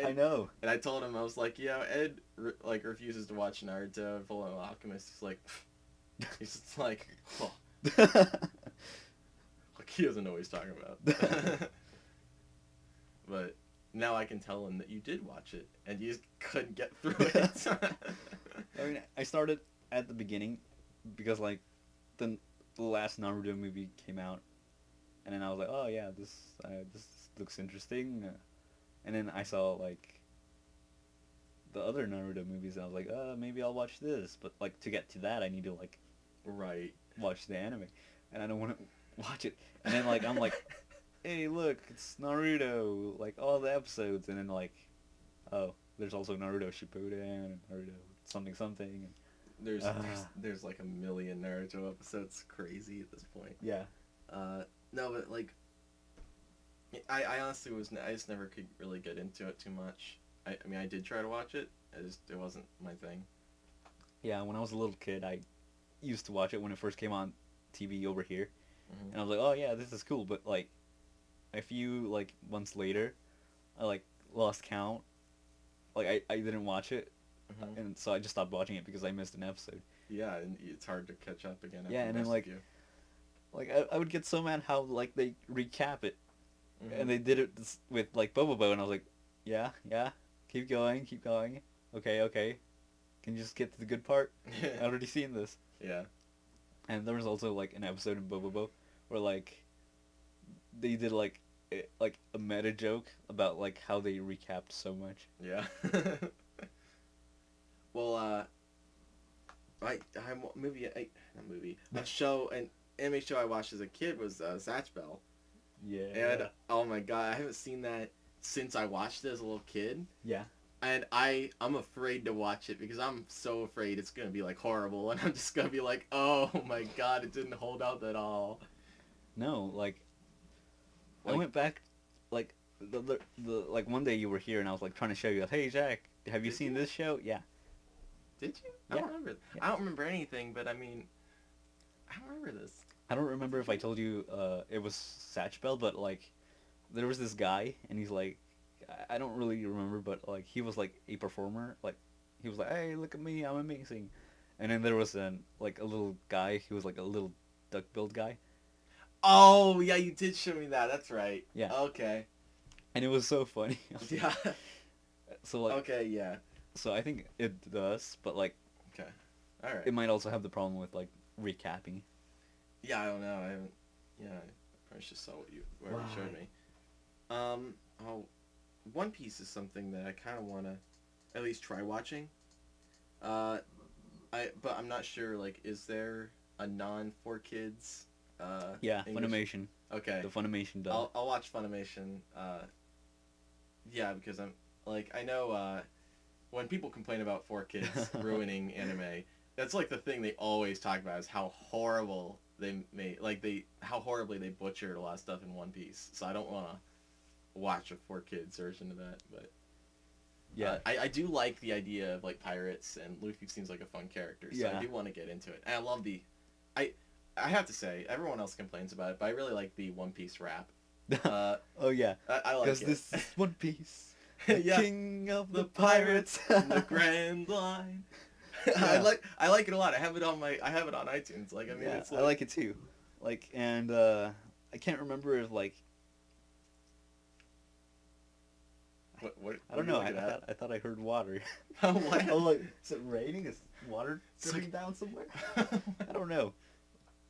[SPEAKER 1] I know.
[SPEAKER 2] And I told him, I was like, Ed like refuses to watch Naruto and Full Metal Alchemist. He's like, he's just like, oh. Like he doesn't know what he's talking about. But now I can tell him that you did watch it and you just couldn't get through it.
[SPEAKER 1] I mean, I started at the beginning because like the last Naruto movie came out, and then I was like, oh yeah, this looks interesting, and then I saw like the other Naruto movies, and I was like, maybe I'll watch this, but like to get to that, I need to like
[SPEAKER 2] Right.
[SPEAKER 1] watch the anime, and I don't want to watch it, and then like I'm like, hey look, it's Naruto, like all the episodes, and then like, oh, there's also Naruto Shippuden and Naruto something something. And,
[SPEAKER 2] there's like a million Naruto episodes. Crazy at this point.
[SPEAKER 1] yeah.
[SPEAKER 2] No, but like, I honestly I just never could really get into it too much. I mean, I did try to watch it. It wasn't my thing.
[SPEAKER 1] Yeah, when I was a little kid, I used to watch it when it first came on TV over here,
[SPEAKER 2] Mm-hmm.
[SPEAKER 1] and I was like, oh yeah, this is cool, but like, a few like months later, I like lost count. Like I didn't watch it,
[SPEAKER 2] Mm-hmm.
[SPEAKER 1] and so I just stopped watching it because I missed an episode.
[SPEAKER 2] Yeah, and it's hard to catch up again. After
[SPEAKER 1] Yeah, and then,
[SPEAKER 2] most
[SPEAKER 1] like,
[SPEAKER 2] of you.
[SPEAKER 1] Like I would get so mad how like they recap it,
[SPEAKER 2] Mhm.
[SPEAKER 1] and they did it with like Bobobo, and I was like, yeah, yeah, keep going, keep going. Okay, okay. Can you just get to the good part? I already seen this.
[SPEAKER 2] Yeah.
[SPEAKER 1] And there was also like an episode in Bobobo where like they did like a meta joke about like how they recapped so much.
[SPEAKER 2] Yeah. Well, not movie, a show, an anime show I watched as a kid was Zatch Bell,
[SPEAKER 1] Yeah.
[SPEAKER 2] and oh my god, I haven't seen that since I watched it as a little kid,
[SPEAKER 1] Yeah.
[SPEAKER 2] and I'm afraid to watch it because I'm so afraid it's gonna be like horrible, and I'm just gonna be like, oh my god, it didn't hold out at all.
[SPEAKER 1] No, like I
[SPEAKER 2] Like,
[SPEAKER 1] went back, like the like one day you were here and I was like trying to show you, hey Jack, have you
[SPEAKER 2] Did
[SPEAKER 1] seen
[SPEAKER 2] you?
[SPEAKER 1] this show? Yeah.
[SPEAKER 2] did you? I
[SPEAKER 1] Yeah.
[SPEAKER 2] don't remember.
[SPEAKER 1] Yeah.
[SPEAKER 2] I don't remember anything, but I mean, I don't remember this.
[SPEAKER 1] I don't remember if I told you it was Satch Bell, but like there was this guy and he's like I don't really remember, but like he was like a performer, like he was like, hey, look at me, I'm amazing. And then there was like a little guy, he was like a little duck-billed guy.
[SPEAKER 2] Oh yeah, you did show me that. That's right.
[SPEAKER 1] Yeah.
[SPEAKER 2] Okay.
[SPEAKER 1] And it was so funny.
[SPEAKER 2] Yeah.
[SPEAKER 1] So like
[SPEAKER 2] Okay. Yeah.
[SPEAKER 1] so I think it does, but like
[SPEAKER 2] Okay. All right.
[SPEAKER 1] it might also have the problem with like recapping.
[SPEAKER 2] Yeah, I don't know. I haven't. Yeah, I probably just saw where you showed me. Oh, One Piece is something that I kind of want to at least try watching. But I'm not sure. Like, is there a non for kids?
[SPEAKER 1] Yeah,
[SPEAKER 2] English?
[SPEAKER 1] Funimation.
[SPEAKER 2] Okay.
[SPEAKER 1] The Funimation dub.
[SPEAKER 2] I'll watch Funimation. Yeah, because I'm like I know when people complain about 4Kids ruining anime, that's like the thing they always talk about is how horrible they made, how horribly they butchered a lot of stuff in One Piece. So I don't want to watch a 4Kids version of that, but
[SPEAKER 1] Yeah.
[SPEAKER 2] I do like the idea of like pirates, and Luffy seems like a fun character, so
[SPEAKER 1] Yeah.
[SPEAKER 2] I do want to get into it. And I love I have to say, everyone else complains about it, but I really like the One Piece rap.
[SPEAKER 1] Oh yeah.
[SPEAKER 2] I like
[SPEAKER 1] Because
[SPEAKER 2] it.
[SPEAKER 1] this is One Piece, the
[SPEAKER 2] Yeah.
[SPEAKER 1] king of
[SPEAKER 2] The
[SPEAKER 1] the pirates.
[SPEAKER 2] the Grand Line.
[SPEAKER 1] Yeah.
[SPEAKER 2] I like it a lot. I have it on iTunes. Like I mean,
[SPEAKER 1] Yeah,
[SPEAKER 2] it's
[SPEAKER 1] I like it too. Like, and I can't remember if like
[SPEAKER 2] what
[SPEAKER 1] I don't know. I thought I heard water.
[SPEAKER 2] Oh, what?
[SPEAKER 1] I was like, is it raining? Is water
[SPEAKER 2] It's
[SPEAKER 1] dripping down somewhere? I don't know.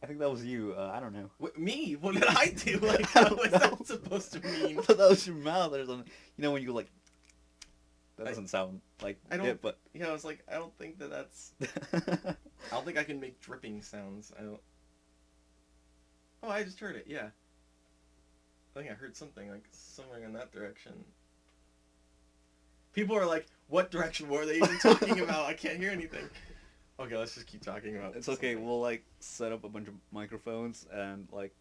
[SPEAKER 1] I think that was you. I don't know.
[SPEAKER 2] What, me? What did I do? Like,
[SPEAKER 1] I
[SPEAKER 2] what
[SPEAKER 1] don't
[SPEAKER 2] was
[SPEAKER 1] know.
[SPEAKER 2] that supposed to
[SPEAKER 1] I
[SPEAKER 2] mean?
[SPEAKER 1] thought that was your mouth or something. You know when you go like. That
[SPEAKER 2] I-
[SPEAKER 1] doesn't sound like
[SPEAKER 2] I don't-
[SPEAKER 1] it, but.
[SPEAKER 2] Yeah, I was like, I don't think that's. I don't think I can make dripping sounds. I don't. Oh, I just heard it. Yeah. I think I heard something like somewhere in that direction. People are like, "What direction were they even talking about? I can't hear anything." Okay, let's just keep talking about.
[SPEAKER 1] It's okay.
[SPEAKER 2] something.
[SPEAKER 1] We'll like set up a bunch of microphones, and like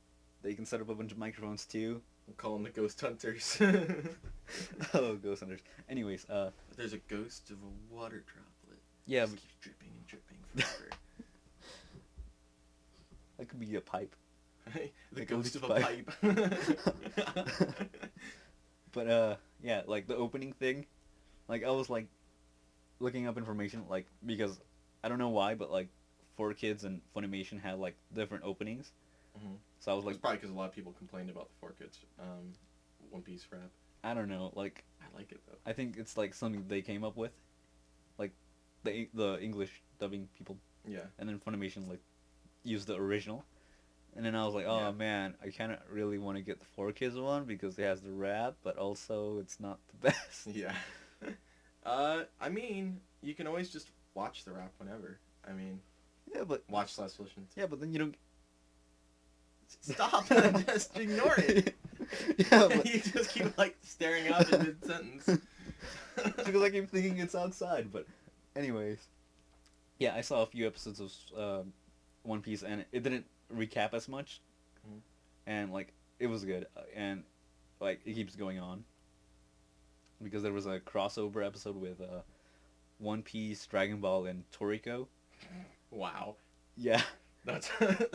[SPEAKER 1] they can set up a bunch of microphones too.
[SPEAKER 2] We'll call them the ghost hunters.
[SPEAKER 1] Oh, ghost hunters. Anyways,
[SPEAKER 2] There's a ghost of a water droplet.
[SPEAKER 1] yeah,
[SPEAKER 2] Just keeps dripping and dripping forever.
[SPEAKER 1] that could be a pipe.
[SPEAKER 2] The
[SPEAKER 1] The
[SPEAKER 2] ghost
[SPEAKER 1] ghost
[SPEAKER 2] of a pipe.
[SPEAKER 1] But yeah, like the opening thing, like I was like looking up information, like because I don't know why, but like 4Kids and Funimation had like different openings.
[SPEAKER 2] Mhm.
[SPEAKER 1] So I was
[SPEAKER 2] It's
[SPEAKER 1] like,
[SPEAKER 2] probably because a lot of people complained about the 4Kids One Piece rap.
[SPEAKER 1] I don't know, like
[SPEAKER 2] I like it though.
[SPEAKER 1] I think it's like something they came up with, like the English dubbing people,
[SPEAKER 2] Yeah.
[SPEAKER 1] and then Funimation like used the original. And then I was like, oh
[SPEAKER 2] Yeah.
[SPEAKER 1] man, I kind of really want to get the 4Kids one because it has the rap, but also it's not the best.
[SPEAKER 2] Yeah. I mean, you can always just watch the rap whenever. I mean,
[SPEAKER 1] Yeah, but
[SPEAKER 2] watch/listen.
[SPEAKER 1] yeah, but then you don't.
[SPEAKER 2] Stop! Just ignore it.
[SPEAKER 1] Yeah, but
[SPEAKER 2] You just keep like staring out in mid sentence.
[SPEAKER 1] because I keep thinking it's outside. But anyways, yeah, I saw a few episodes of One Piece, and it didn't recap as much,
[SPEAKER 2] Mhm.
[SPEAKER 1] and like it was good, and like it keeps going on because there was a crossover episode with One Piece, Dragon Ball, and Toriko.
[SPEAKER 2] Wow,
[SPEAKER 1] Yeah,
[SPEAKER 2] that's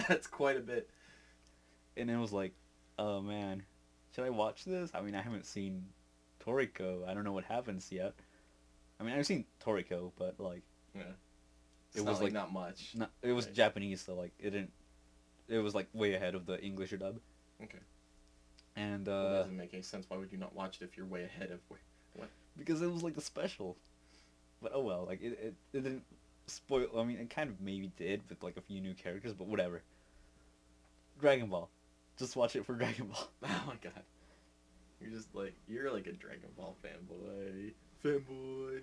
[SPEAKER 2] that's quite a bit.
[SPEAKER 1] and it was like, oh man, should I watch this? I mean, I haven't seen Toriko. I don't know what happens yet. I mean, I've seen Toriko, but like
[SPEAKER 2] Yeah,
[SPEAKER 1] it
[SPEAKER 2] it's
[SPEAKER 1] was
[SPEAKER 2] not,
[SPEAKER 1] like
[SPEAKER 2] not much.
[SPEAKER 1] it was
[SPEAKER 2] Right.
[SPEAKER 1] Japanese, so like it didn't it was like way ahead of the English dub.
[SPEAKER 2] Okay.
[SPEAKER 1] And
[SPEAKER 2] Well, that doesn't make any sense. Why would you not watch it if you're way ahead of what?
[SPEAKER 1] because it was like a special. But oh well, like it didn't spoil. I mean, it kind of maybe did with like a few new characters, but whatever. Dragon Ball, just watch it for Dragon Ball.
[SPEAKER 2] Oh my god. You're like a Dragon Ball fanboy. Fanboy.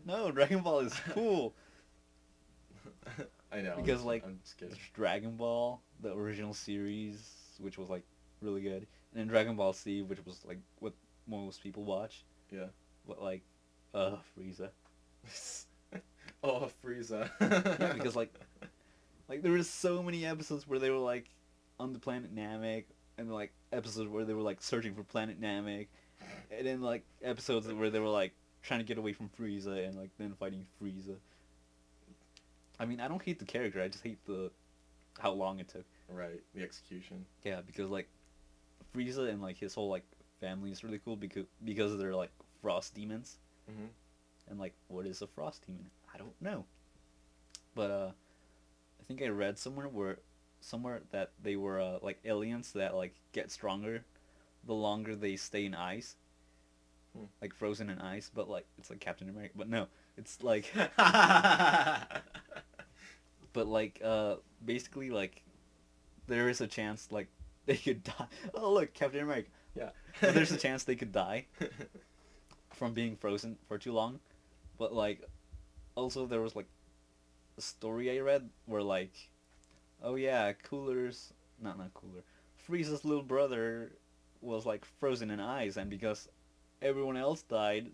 [SPEAKER 1] No, Dragon Ball is cool.
[SPEAKER 2] I know.
[SPEAKER 1] Because like
[SPEAKER 2] I'm just kidding.
[SPEAKER 1] there's Dragon Ball, the original series, which was like really good, and then Dragon Ball Z, which was like what most people watch.
[SPEAKER 2] Yeah.
[SPEAKER 1] But like, Frieza.
[SPEAKER 2] Oh, Frieza.
[SPEAKER 1] Yeah, because like there was so many episodes where they were like on the planet Namek, and like episodes where they were like searching for planet Namek, and then like episodes where they were like trying to get away from Frieza and like then fighting Frieza. I mean, I don't hate the character. I just hate how long it took.
[SPEAKER 2] Right, the execution.
[SPEAKER 1] Yeah, because like Frieza and like his whole like family is really cool because they're like frost demons.
[SPEAKER 2] Mm-hmm.
[SPEAKER 1] And like, what is a frost demon? I don't know. But I think I read somewhere that they were like aliens that like get stronger the longer they stay in ice. Like frozen in ice, but like it's like Captain America. But no, it's like but like basically like there is a chance like they could die. Oh look, Captain America.
[SPEAKER 2] Yeah.
[SPEAKER 1] So there's a chance they could die from being frozen for too long. But like also there was like a story I read where like, oh yeah, not Cooler. Frieza's little brother was like frozen in ice, and because everyone else died,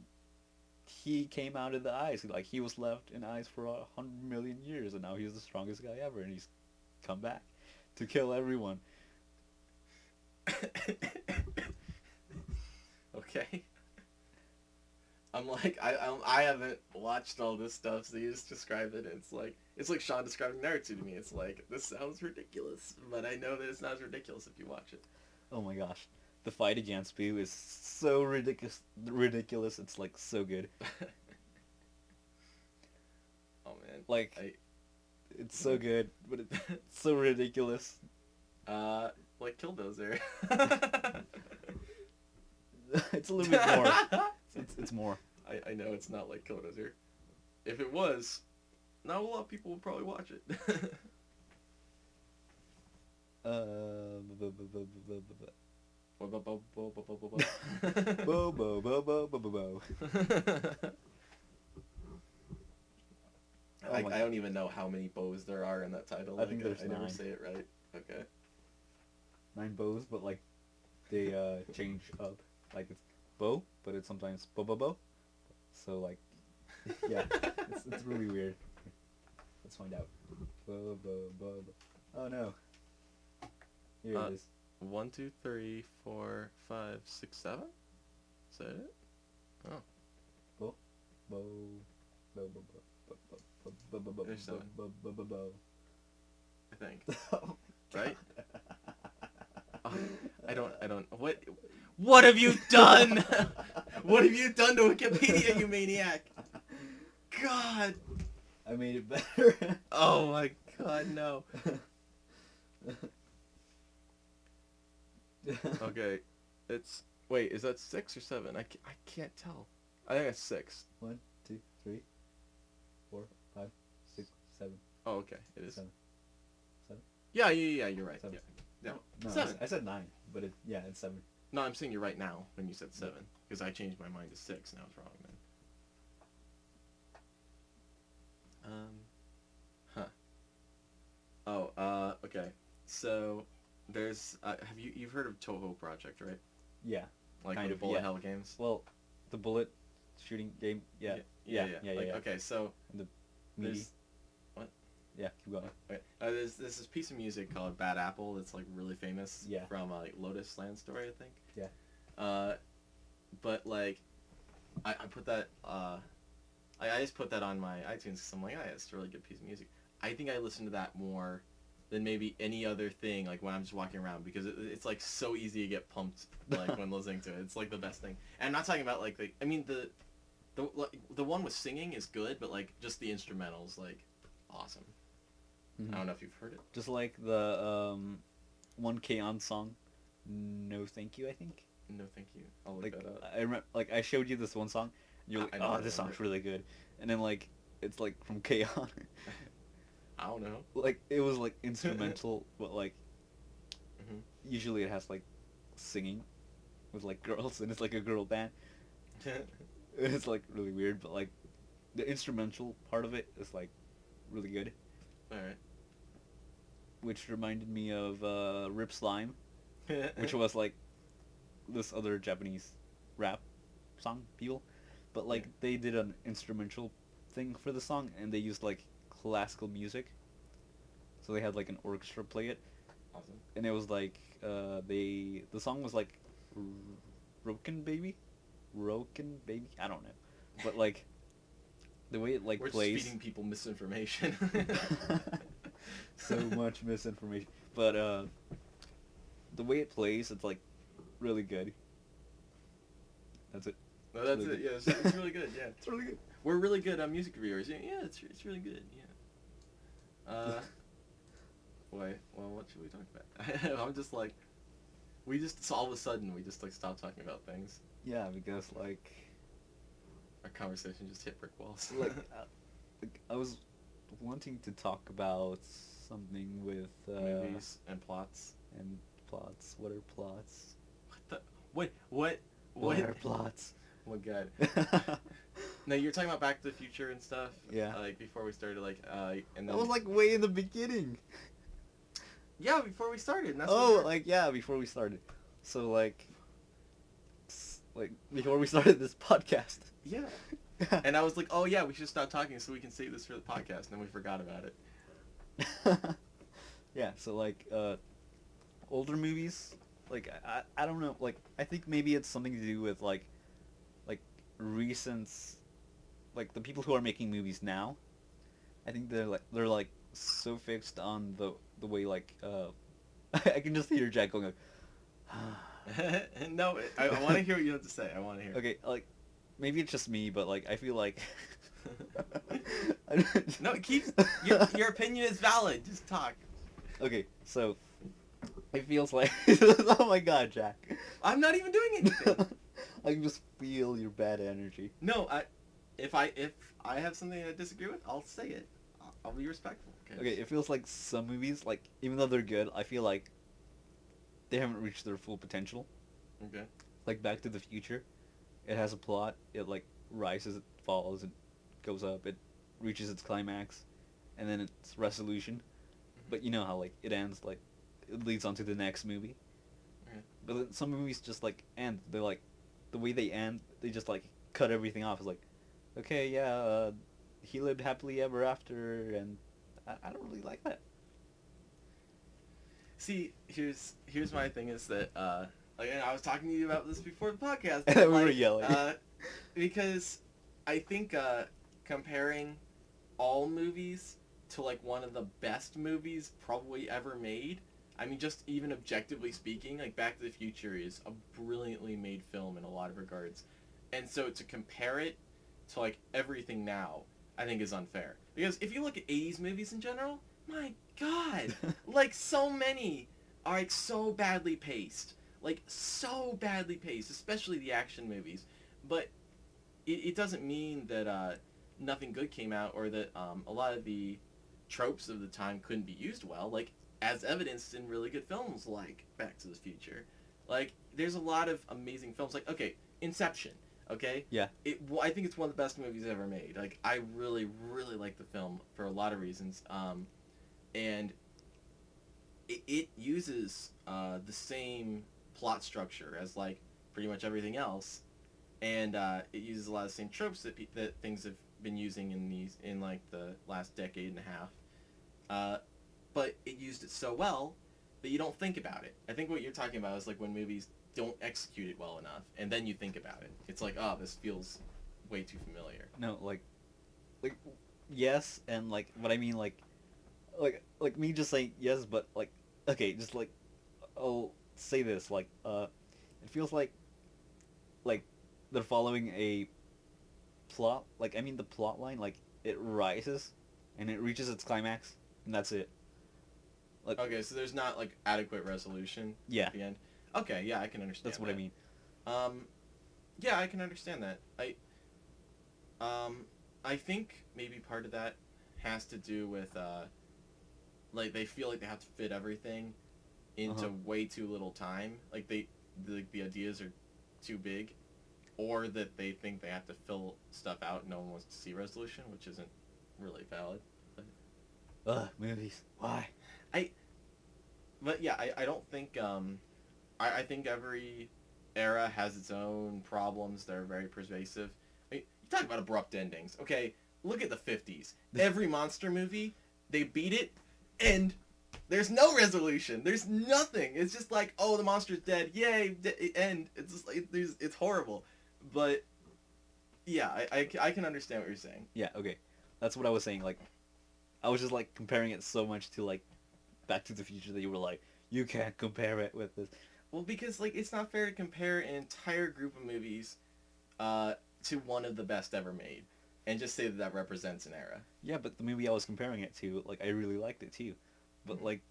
[SPEAKER 1] he came out of the ice. Like he was left in ice for 100 million years, and now he's the strongest guy ever, and he's come back to kill everyone.
[SPEAKER 2] Okay. I'm like I haven't watched all this stuff, so you just described it. It's like Sean describing Naruto to me. It's like, this sounds ridiculous, but I know that it's not as ridiculous if you watch it.
[SPEAKER 1] Oh my gosh, the fight against Boo is so ridiculous. It's like so good.
[SPEAKER 2] Oh man,
[SPEAKER 1] like it's so good, but it's so ridiculous.
[SPEAKER 2] Like Killdozer.
[SPEAKER 1] It's a little bit more. It's more.
[SPEAKER 2] I know it's not like Killdozer. If it was, not a lot of people would probably watch it.
[SPEAKER 1] Bo bo bo bo bo bo bo.
[SPEAKER 2] I don't even know how many bows there are in that title.
[SPEAKER 1] I think there's
[SPEAKER 2] I
[SPEAKER 1] 9.
[SPEAKER 2] never say it right. Okay.
[SPEAKER 1] 9 bows, but like they change up. Like it's bow, but it's sometimes bo bo bo. So like, yeah, it's really weird. Let's find out. Bo bo bo bo. Oh no. Here it is.
[SPEAKER 2] 1, 2, 3, 4, 5, 6, 7. Is that it? Oh.
[SPEAKER 1] Bo bo bo bo bo bo bo bo bo
[SPEAKER 2] There's 7.
[SPEAKER 1] bo bo bo bo.
[SPEAKER 2] I think.
[SPEAKER 1] Oh my
[SPEAKER 2] Right?
[SPEAKER 1] God.
[SPEAKER 2] I don't. What have you done? What have you done to Wikipedia, you maniac? God.
[SPEAKER 1] I made it better.
[SPEAKER 2] Oh my God, no. Okay, wait, is that 6 or 7? I can't tell. I think it's 6.
[SPEAKER 1] 1, 2, 3, 4, 5, 6, 7.
[SPEAKER 2] Oh, okay, it is.
[SPEAKER 1] 7.
[SPEAKER 2] Yeah, you're right.
[SPEAKER 1] 7.
[SPEAKER 2] Yeah.
[SPEAKER 1] No,
[SPEAKER 2] 7.
[SPEAKER 1] I said 9, but it's 7.
[SPEAKER 2] No, I'm saying you're right now when you said 7, because I changed my mind to 6. Now it's wrong then. Okay. So there's you've heard of Toho Project, right?
[SPEAKER 1] Yeah.
[SPEAKER 2] Like
[SPEAKER 1] Kind
[SPEAKER 2] the
[SPEAKER 1] of,
[SPEAKER 2] bullet
[SPEAKER 1] yeah.
[SPEAKER 2] hell games.
[SPEAKER 1] Well, the bullet shooting game. Yeah.
[SPEAKER 2] Yeah.
[SPEAKER 1] Yeah.
[SPEAKER 2] Okay, so
[SPEAKER 1] The
[SPEAKER 2] there's
[SPEAKER 1] meaty.
[SPEAKER 2] what?
[SPEAKER 1] Yeah, keep going.
[SPEAKER 2] Okay. There's this piece of music called Bad Apple that's like really famous.
[SPEAKER 1] Yeah.
[SPEAKER 2] From like Lotus Land Story, I think.
[SPEAKER 1] Yeah.
[SPEAKER 2] But like, I put that I just put that on my iTunes because I'm like, it's a really good piece of music. I think I listen to that more than maybe any other thing, like when I'm just walking around, because it's like so easy to get pumped like when listening to it. It's like the best thing. And I'm not talking about like the one with singing is good, but like just the instrumentals like awesome. I don't know if you've heard it.
[SPEAKER 1] Just like the 1K on song, No Thank You, I think.
[SPEAKER 2] No, thank you. I'll look
[SPEAKER 1] Like
[SPEAKER 2] that up.
[SPEAKER 1] I remember, like I showed you this one song, and you're like,
[SPEAKER 2] I
[SPEAKER 1] "Oh,
[SPEAKER 2] don't
[SPEAKER 1] this
[SPEAKER 2] remember.
[SPEAKER 1] song's really good," and then like it's like from K on,
[SPEAKER 2] I don't know.
[SPEAKER 1] like it was like instrumental, but like
[SPEAKER 2] Mhm.
[SPEAKER 1] usually it has like singing with like girls, and it's like a girl band. It's like really weird, but like the instrumental part of it is like really good,
[SPEAKER 2] All
[SPEAKER 1] which reminded me of Rip Slime,
[SPEAKER 2] right.
[SPEAKER 1] which was like this other Japanese rap song people, but like
[SPEAKER 2] Yeah.
[SPEAKER 1] they did an instrumental thing for the song, and they used like classical music, so they had like an orchestra play it,
[SPEAKER 2] Awesome.
[SPEAKER 1] and it was like the song was like R- Roken Baby, I don't know, but like the way it like
[SPEAKER 2] We're
[SPEAKER 1] plays.
[SPEAKER 2] just feeding people misinformation.
[SPEAKER 1] So much misinformation, but the way it plays, it's like really good. That's it.
[SPEAKER 2] No, that's
[SPEAKER 1] really
[SPEAKER 2] it.
[SPEAKER 1] good.
[SPEAKER 2] Yeah, it's really good. Yeah,
[SPEAKER 1] It's really good.
[SPEAKER 2] we're really good music reviewers. Yeah, it's really good. Yeah. Boy, well, what should we talk about? I'm just like, we just all of a sudden we just like stopped talking about things.
[SPEAKER 1] Yeah, because like
[SPEAKER 2] Our conversation just hit brick walls.
[SPEAKER 1] like I was wanting to talk about something with
[SPEAKER 2] Movies and plots.
[SPEAKER 1] and plots. What are plots?
[SPEAKER 2] What the? What?
[SPEAKER 1] What are plots?
[SPEAKER 2] Oh my god. No, you're talking about Back to the Future and stuff.
[SPEAKER 1] Yeah.
[SPEAKER 2] Like before we started, like, and then.
[SPEAKER 1] That was like way in the beginning.
[SPEAKER 2] Yeah, before we started. And that's
[SPEAKER 1] Oh,
[SPEAKER 2] what
[SPEAKER 1] like yeah, before we started. So like before we started this podcast.
[SPEAKER 2] yeah. And I was like, oh yeah, we should stop talking so we can save this for the podcast, and then we forgot about it.
[SPEAKER 1] Yeah, so like older movies, like I don't know, like I think maybe it's something to do with like recent, like the people who are making movies now. I think they're like so fixed on the way like I can just hear Jack going like
[SPEAKER 2] No, I want to hear what you have to say. I want to hear.
[SPEAKER 1] okay, like maybe it's just me, but like I feel like
[SPEAKER 2] No, your opinion is valid. Just talk.
[SPEAKER 1] Okay, so it feels like oh my god, Jack.
[SPEAKER 2] I'm not even doing anything.
[SPEAKER 1] I can just feel your bad energy.
[SPEAKER 2] No, if I have something I disagree with, I'll say it. I'll be respectful.
[SPEAKER 1] Okay, it feels like some movies, like even though they're good, I feel like they haven't reached their full potential.
[SPEAKER 2] Okay.
[SPEAKER 1] Like Back to the Future, it has a plot. It like rises, it falls, it goes up, it reaches its climax, and then its resolution. But you know how like it ends, like it leads on to the next movie.
[SPEAKER 2] Okay.
[SPEAKER 1] But then some movies just like end. They're like the way they end. They just like cut everything off. It's like, okay, yeah, he lived happily ever after, and I don't really like that.
[SPEAKER 2] See, here's my thing is that like, and I was talking to you about this before the podcast.
[SPEAKER 1] And we were
[SPEAKER 2] like,
[SPEAKER 1] yelling.
[SPEAKER 2] Because I think comparing all movies to like one of the best movies probably ever made. I mean, just even objectively speaking, like Back to the Future is a brilliantly made film in a lot of regards, and so to compare it to like everything now, I think is unfair. Because if you look at 80s movies in general, my god, like so many are like so badly paced, especially the action movies. But it doesn't mean that nothing good came out, or that a lot of the tropes of the time couldn't be used well, like as evidenced in really good films like Back to the Future. Like there's a lot of amazing films, like okay, Inception. Okay.
[SPEAKER 1] Yeah.
[SPEAKER 2] I think it's one of the best movies ever made. Like I really like the film for a lot of reasons. And it uses the same plot structure as like pretty much everything else, and it uses a lot of the same tropes that things have been using in like the last decade and a half. But it used it so well that you don't think about it. I think what you're talking about is like when movies don't execute it well enough, and then you think about it. It's like, oh, this feels way too familiar.
[SPEAKER 1] No, like yes, and like what I mean, like me just saying yes, but like okay, just like I'll say this, like it feels like they're following a plot. Like I mean, the plot line, like it rises, and it reaches its climax, and that's it. Like,
[SPEAKER 2] Okay, so there's not like adequate resolution
[SPEAKER 1] yeah,
[SPEAKER 2] at the end. Okay, yeah, I can understand.
[SPEAKER 1] that's what
[SPEAKER 2] that.
[SPEAKER 1] I mean.
[SPEAKER 2] Yeah, I can understand that. I think maybe part of that has to do with like they feel like they have to fit everything into way too little time. Like the ideas are too big, or that they think they have to fill stuff out and no one wants to see resolution, which isn't really valid.
[SPEAKER 1] Ugh, movies. Why?
[SPEAKER 2] I But yeah, I don't think I think every era has its own problems that are very pervasive. I mean, you talk about abrupt endings. Okay, look at the 50s. Every monster movie, they beat it, and there's no resolution. There's nothing. It's just like, oh, the monster's dead. Yay, end. It's just like, it's horrible. But yeah, I can understand what you're saying.
[SPEAKER 1] Yeah, okay. That's what I was saying. Like, I was just like comparing it so much to like Back to the Future that you were like, you can't compare it with this.
[SPEAKER 2] Well, because like it's not fair to compare an entire group of movies to one of the best ever made, and just say that that represents an era.
[SPEAKER 1] Yeah, but the movie I was comparing it to, like, I really liked it too. But like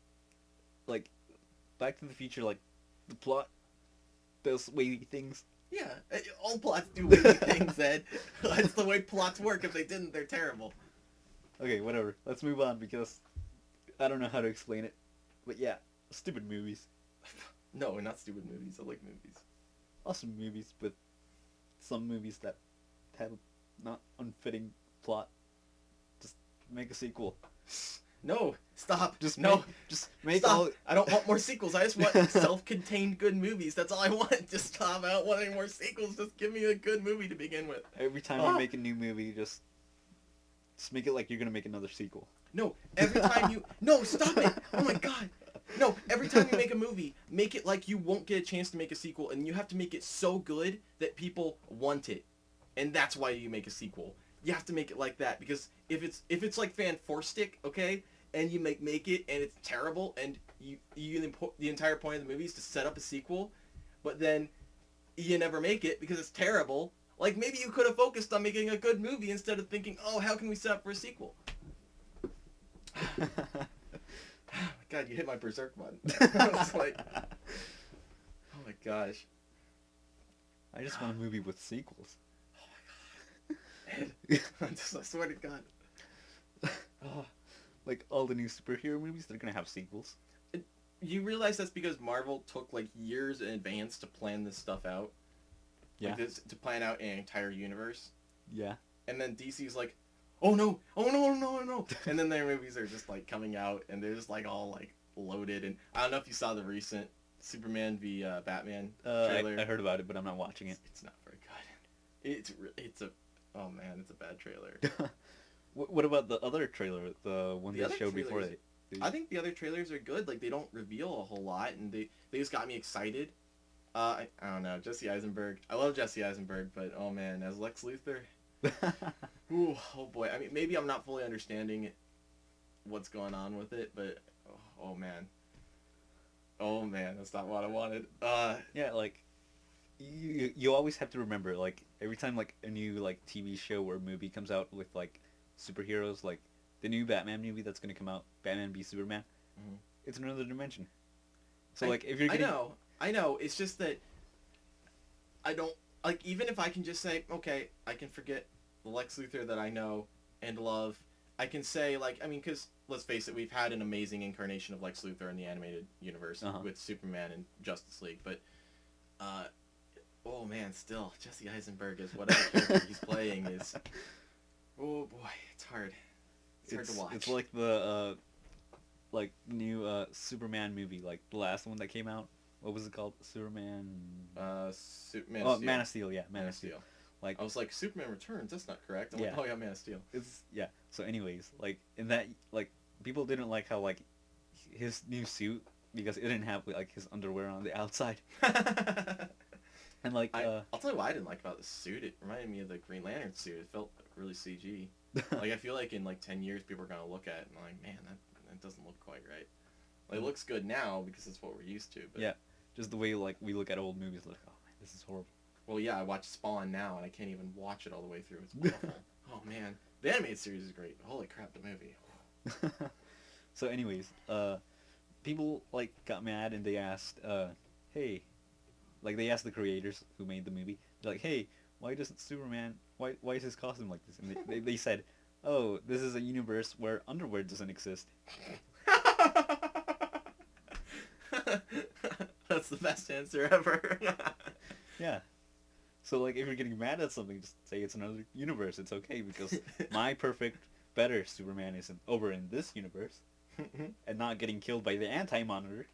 [SPEAKER 1] Back to the Future, like the plot does wavy things.
[SPEAKER 2] Yeah, all plots do wavy things, Ed. That's the way plots work. If they didn't, they're terrible.
[SPEAKER 1] Okay, whatever. Let's move on because I don't know how to explain it. But yeah, stupid movies.
[SPEAKER 2] No, not stupid movies. I like movies.
[SPEAKER 1] Awesome movies, but some movies that have not unfitting plot. Just make a sequel.
[SPEAKER 2] No, stop.
[SPEAKER 1] Just
[SPEAKER 2] no,
[SPEAKER 1] just make
[SPEAKER 2] stop.
[SPEAKER 1] all.
[SPEAKER 2] I don't want more sequels. I just want self-contained good movies. That's all I want. Just stop. I don't want any more sequels. Just give me a good movie to begin with.
[SPEAKER 1] Every time you make a new movie, just make it like you're gonna make another sequel.
[SPEAKER 2] No, every time you... No, stop it! Oh my god! No, every time you make a movie, make it like you won't get a chance to make a sequel, and you have to make it so good that people want it. And that's why you make a sequel. You have to make it like that, because if it's like Fan Four Stick, okay, and you make it, and it's terrible, and the entire point of the movie is to set up a sequel, but then you never make it because it's terrible, like maybe you could have focused on making a good movie instead of thinking, oh, how can we set up for a sequel? God, you hit my berserk button. I was like, oh my gosh.
[SPEAKER 1] I just want a movie with sequels.
[SPEAKER 2] Oh my god. Ed, I swear to God.
[SPEAKER 1] Like all the new superhero movies, they're gonna have sequels.
[SPEAKER 2] You realize that's because Marvel took like years in advance to plan this stuff out?
[SPEAKER 1] Yeah.
[SPEAKER 2] Like to plan out an entire universe?
[SPEAKER 1] Yeah.
[SPEAKER 2] And then DC's like, oh no, no. And then their movies are just like coming out and they're just like all like loaded. And I don't know if you saw the recent Superman v Batman trailer.
[SPEAKER 1] I heard about it, but I'm not watching it.
[SPEAKER 2] It's not very good. It's oh man, it's a bad trailer.
[SPEAKER 1] What about the other trailer, the one they showed before they...
[SPEAKER 2] I think the other trailers are good. Like they don't reveal a whole lot, and they just got me excited. I don't know, Jesse Eisenberg. I love Jesse Eisenberg, but oh man, as Lex Luthor. Ooh, oh boy. I mean, maybe I'm not fully understanding what's going on with it, but oh man, that's not what I wanted.
[SPEAKER 1] Yeah, like you always have to remember, like every time like a new like TV show or movie comes out with like superheroes, like the new Batman movie that's gonna come out, Batman v Superman, it's another dimension. So like if you're getting...
[SPEAKER 2] I know. It's just that I don't like, even if I can just say, okay, I can forget the Lex Luthor that I know and love. I can say, like, I mean, because let's face it, we've had an amazing incarnation of Lex Luthor in the animated universe with Superman and Justice League, but oh man, still Jesse Eisenberg is whatever character he's playing is. Oh boy, it's hard. It's hard to watch.
[SPEAKER 1] It's like the like new Superman movie, like the last one that came out. What was it called? Superman.
[SPEAKER 2] Man of Steel.
[SPEAKER 1] Man of Steel. Yeah, Man of Steel. Like
[SPEAKER 2] I was like, Superman Returns. That's not correct. I'm like, oh yeah, Man of Steel.
[SPEAKER 1] Yeah. So, anyways, like in that, like people didn't like how like his new suit, because it didn't have like his underwear on the outside. And like
[SPEAKER 2] I'll tell you what I didn't like about the suit. It reminded me of the Green Lantern suit. It felt really CG. Like I feel like in like 10 years people are gonna look at it and like, man, that doesn't look quite right. Like, it looks good now because it's what we're used to. But
[SPEAKER 1] yeah, just the way like we look at old movies, like, oh man, this is horrible.
[SPEAKER 2] Well, yeah, I watch Spawn now and I can't even watch it all the way through. It's awful. Oh man, the animated series is great. Holy crap, the movie.
[SPEAKER 1] So anyways, people like got mad and they asked, hey, like they asked the creators who made the movie, they're like, hey, why doesn't Superman, why is his costume like this? And they said, oh, this is a universe where underwear doesn't exist.
[SPEAKER 2] That's the best answer ever.
[SPEAKER 1] Yeah. So like if you're getting mad at something, just say it's another universe. It's okay because my perfect, better Superman is over in this universe, and not getting killed by the Anti-Monitor.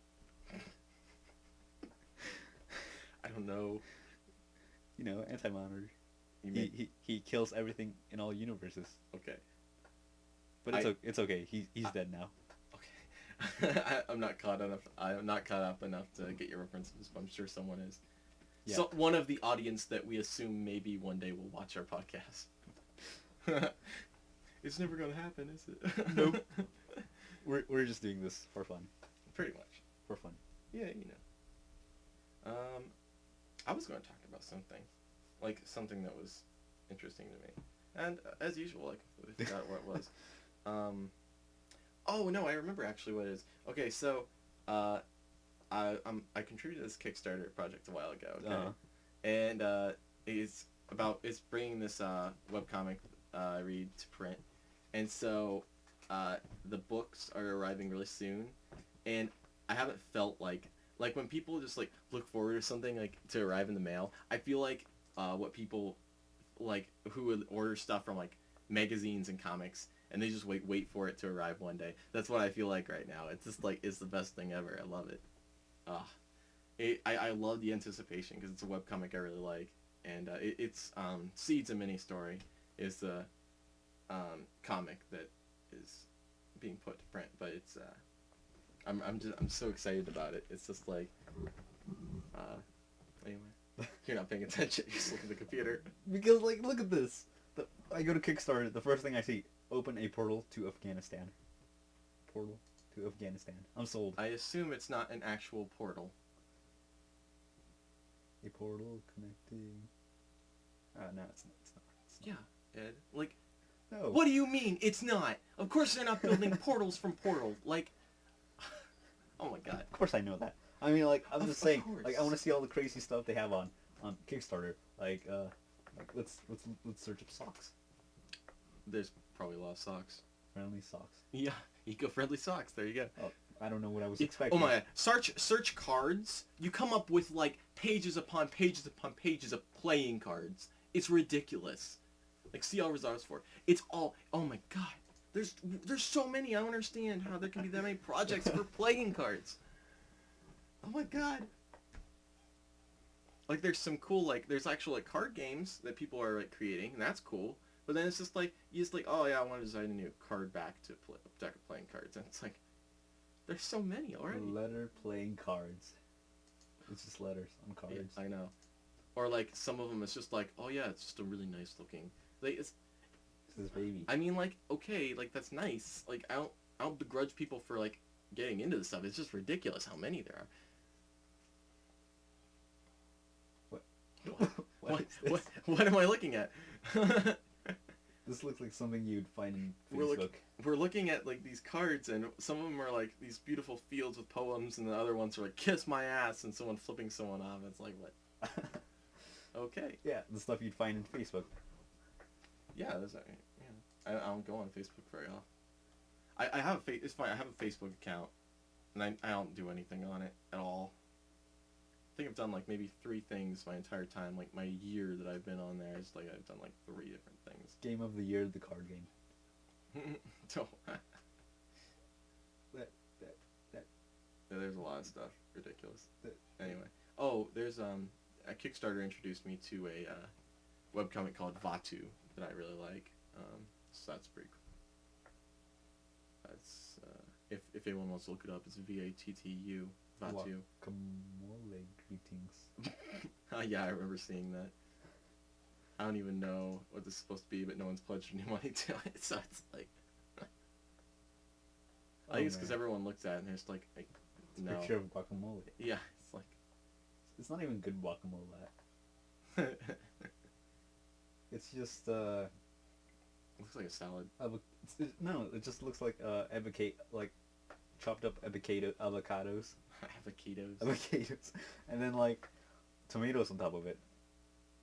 [SPEAKER 2] I don't know.
[SPEAKER 1] You know, Anti-Monitor.
[SPEAKER 2] You mean
[SPEAKER 1] He kills everything in all universes.
[SPEAKER 2] okay?
[SPEAKER 1] But it's okay. He's dead now.
[SPEAKER 2] Okay. I'm not caught up enough to get your references, but I'm sure someone is.
[SPEAKER 1] Yeah.
[SPEAKER 2] So one of the audience that we assume maybe one day will watch our podcast. It's never gonna happen, is it?
[SPEAKER 1] Nope. We're just doing this for fun.
[SPEAKER 2] Pretty much.
[SPEAKER 1] For fun.
[SPEAKER 2] Yeah, you know. I was going to talk about something that was interesting to me, and as usual, I completely forgot what it was. Oh no, I remember actually what it is. Okay, so I contributed to this Kickstarter project a while ago. Okay, and it's bringing this webcomic I read to print, and so the books are arriving really soon, and I haven't felt like when people just like look forward to something like to arrive in the mail. I feel like what people like who would order stuff from like magazines and comics, and they just wait for it to arrive one day. That's what I feel like right now. It's just like it's the best thing ever. I love it. I love the anticipation because it's a webcomic I really like, and it's Seeds, a mini story is the comic that is being put to print, but it's I'm so excited about it. It's just like anyway, you're not paying attention. You're just looking at the computer.
[SPEAKER 1] Because like look at this. I go to Kickstarter. The first thing I see: open a portal to Afghanistan. Portal to Afghanistan. I'm sold.
[SPEAKER 2] I assume it's not an actual portal.
[SPEAKER 1] A portal connecting. No, it's not.
[SPEAKER 2] Yeah, Ed. Like,
[SPEAKER 1] no.
[SPEAKER 2] What do you mean it's not? Of course they're not building portals from Portal. Like, oh my god.
[SPEAKER 1] Of course I know that. I mean, like, I'm just saying,
[SPEAKER 2] course.
[SPEAKER 1] like, I want to see all the crazy stuff they have on Kickstarter. Like, let's search up socks.
[SPEAKER 2] There's probably a lot of socks.
[SPEAKER 1] Friendly socks.
[SPEAKER 2] Yeah, eco-friendly socks. There you go.
[SPEAKER 1] Oh, I don't know what I was expecting.
[SPEAKER 2] Oh my god. Search cards. You come up with like pages upon pages upon pages of playing cards. It's ridiculous. Like, see all results for. It's all. Oh my god. There's so many. I don't understand how there can be that many projects for playing cards. Oh my god. Like, there's some cool, like, there's actual, like, card games that people are, like, creating, and that's cool. But then it's just, like, you just, like, oh, yeah, I want to design a new card back to play, deck of playing cards. And it's, like, there's so many already.
[SPEAKER 1] Letter playing cards. It's just letters on cards.
[SPEAKER 2] Yeah, I know. Or, like, some of them, it's just, like, oh, yeah, it's just a really nice looking. Like, it's...
[SPEAKER 1] This baby.
[SPEAKER 2] I mean, like, okay, like, that's nice. Like, I don't begrudge people for, like, getting into this stuff. It's just ridiculous how many there are. What am I looking at?
[SPEAKER 1] This looks like something you'd find in Facebook.
[SPEAKER 2] We're looking at like these cards, and some of them are like these beautiful fields with poems, and the other ones are like "kiss my ass" and someone flipping someone off. It's like what? Okay.
[SPEAKER 1] Yeah, the stuff you'd find in Facebook.
[SPEAKER 2] Yeah, I don't go on Facebook very often. I have it's fine. I have a Facebook account, and I don't do anything on it at all. I think I've done like maybe 3 things my entire time. Like my year that I've been on there is like I've done like 3 different things.
[SPEAKER 1] Game of the year, the card game.
[SPEAKER 2] Don't. There's a lot of stuff. Ridiculous. Anyway. Oh, there's a Kickstarter introduced me to a webcomic called Vatu that I really like. So that's pretty cool. That's if anyone wants to look it up, it's VATTU. Vatu.
[SPEAKER 1] Guacamole greetings.
[SPEAKER 2] Yeah, I remember seeing that. I don't even know what this is supposed to be, but no one's pledged any money to it, so it's like... I think it's because everyone looks at it and they're just like no.
[SPEAKER 1] Picture of guacamole.
[SPEAKER 2] Yeah, it's like...
[SPEAKER 1] It's not even good guacamole. It's just,
[SPEAKER 2] It looks like a salad.
[SPEAKER 1] no, it just looks like, advocate, like, chopped up avocados,
[SPEAKER 2] Avocados.
[SPEAKER 1] and then like tomatoes on top of it.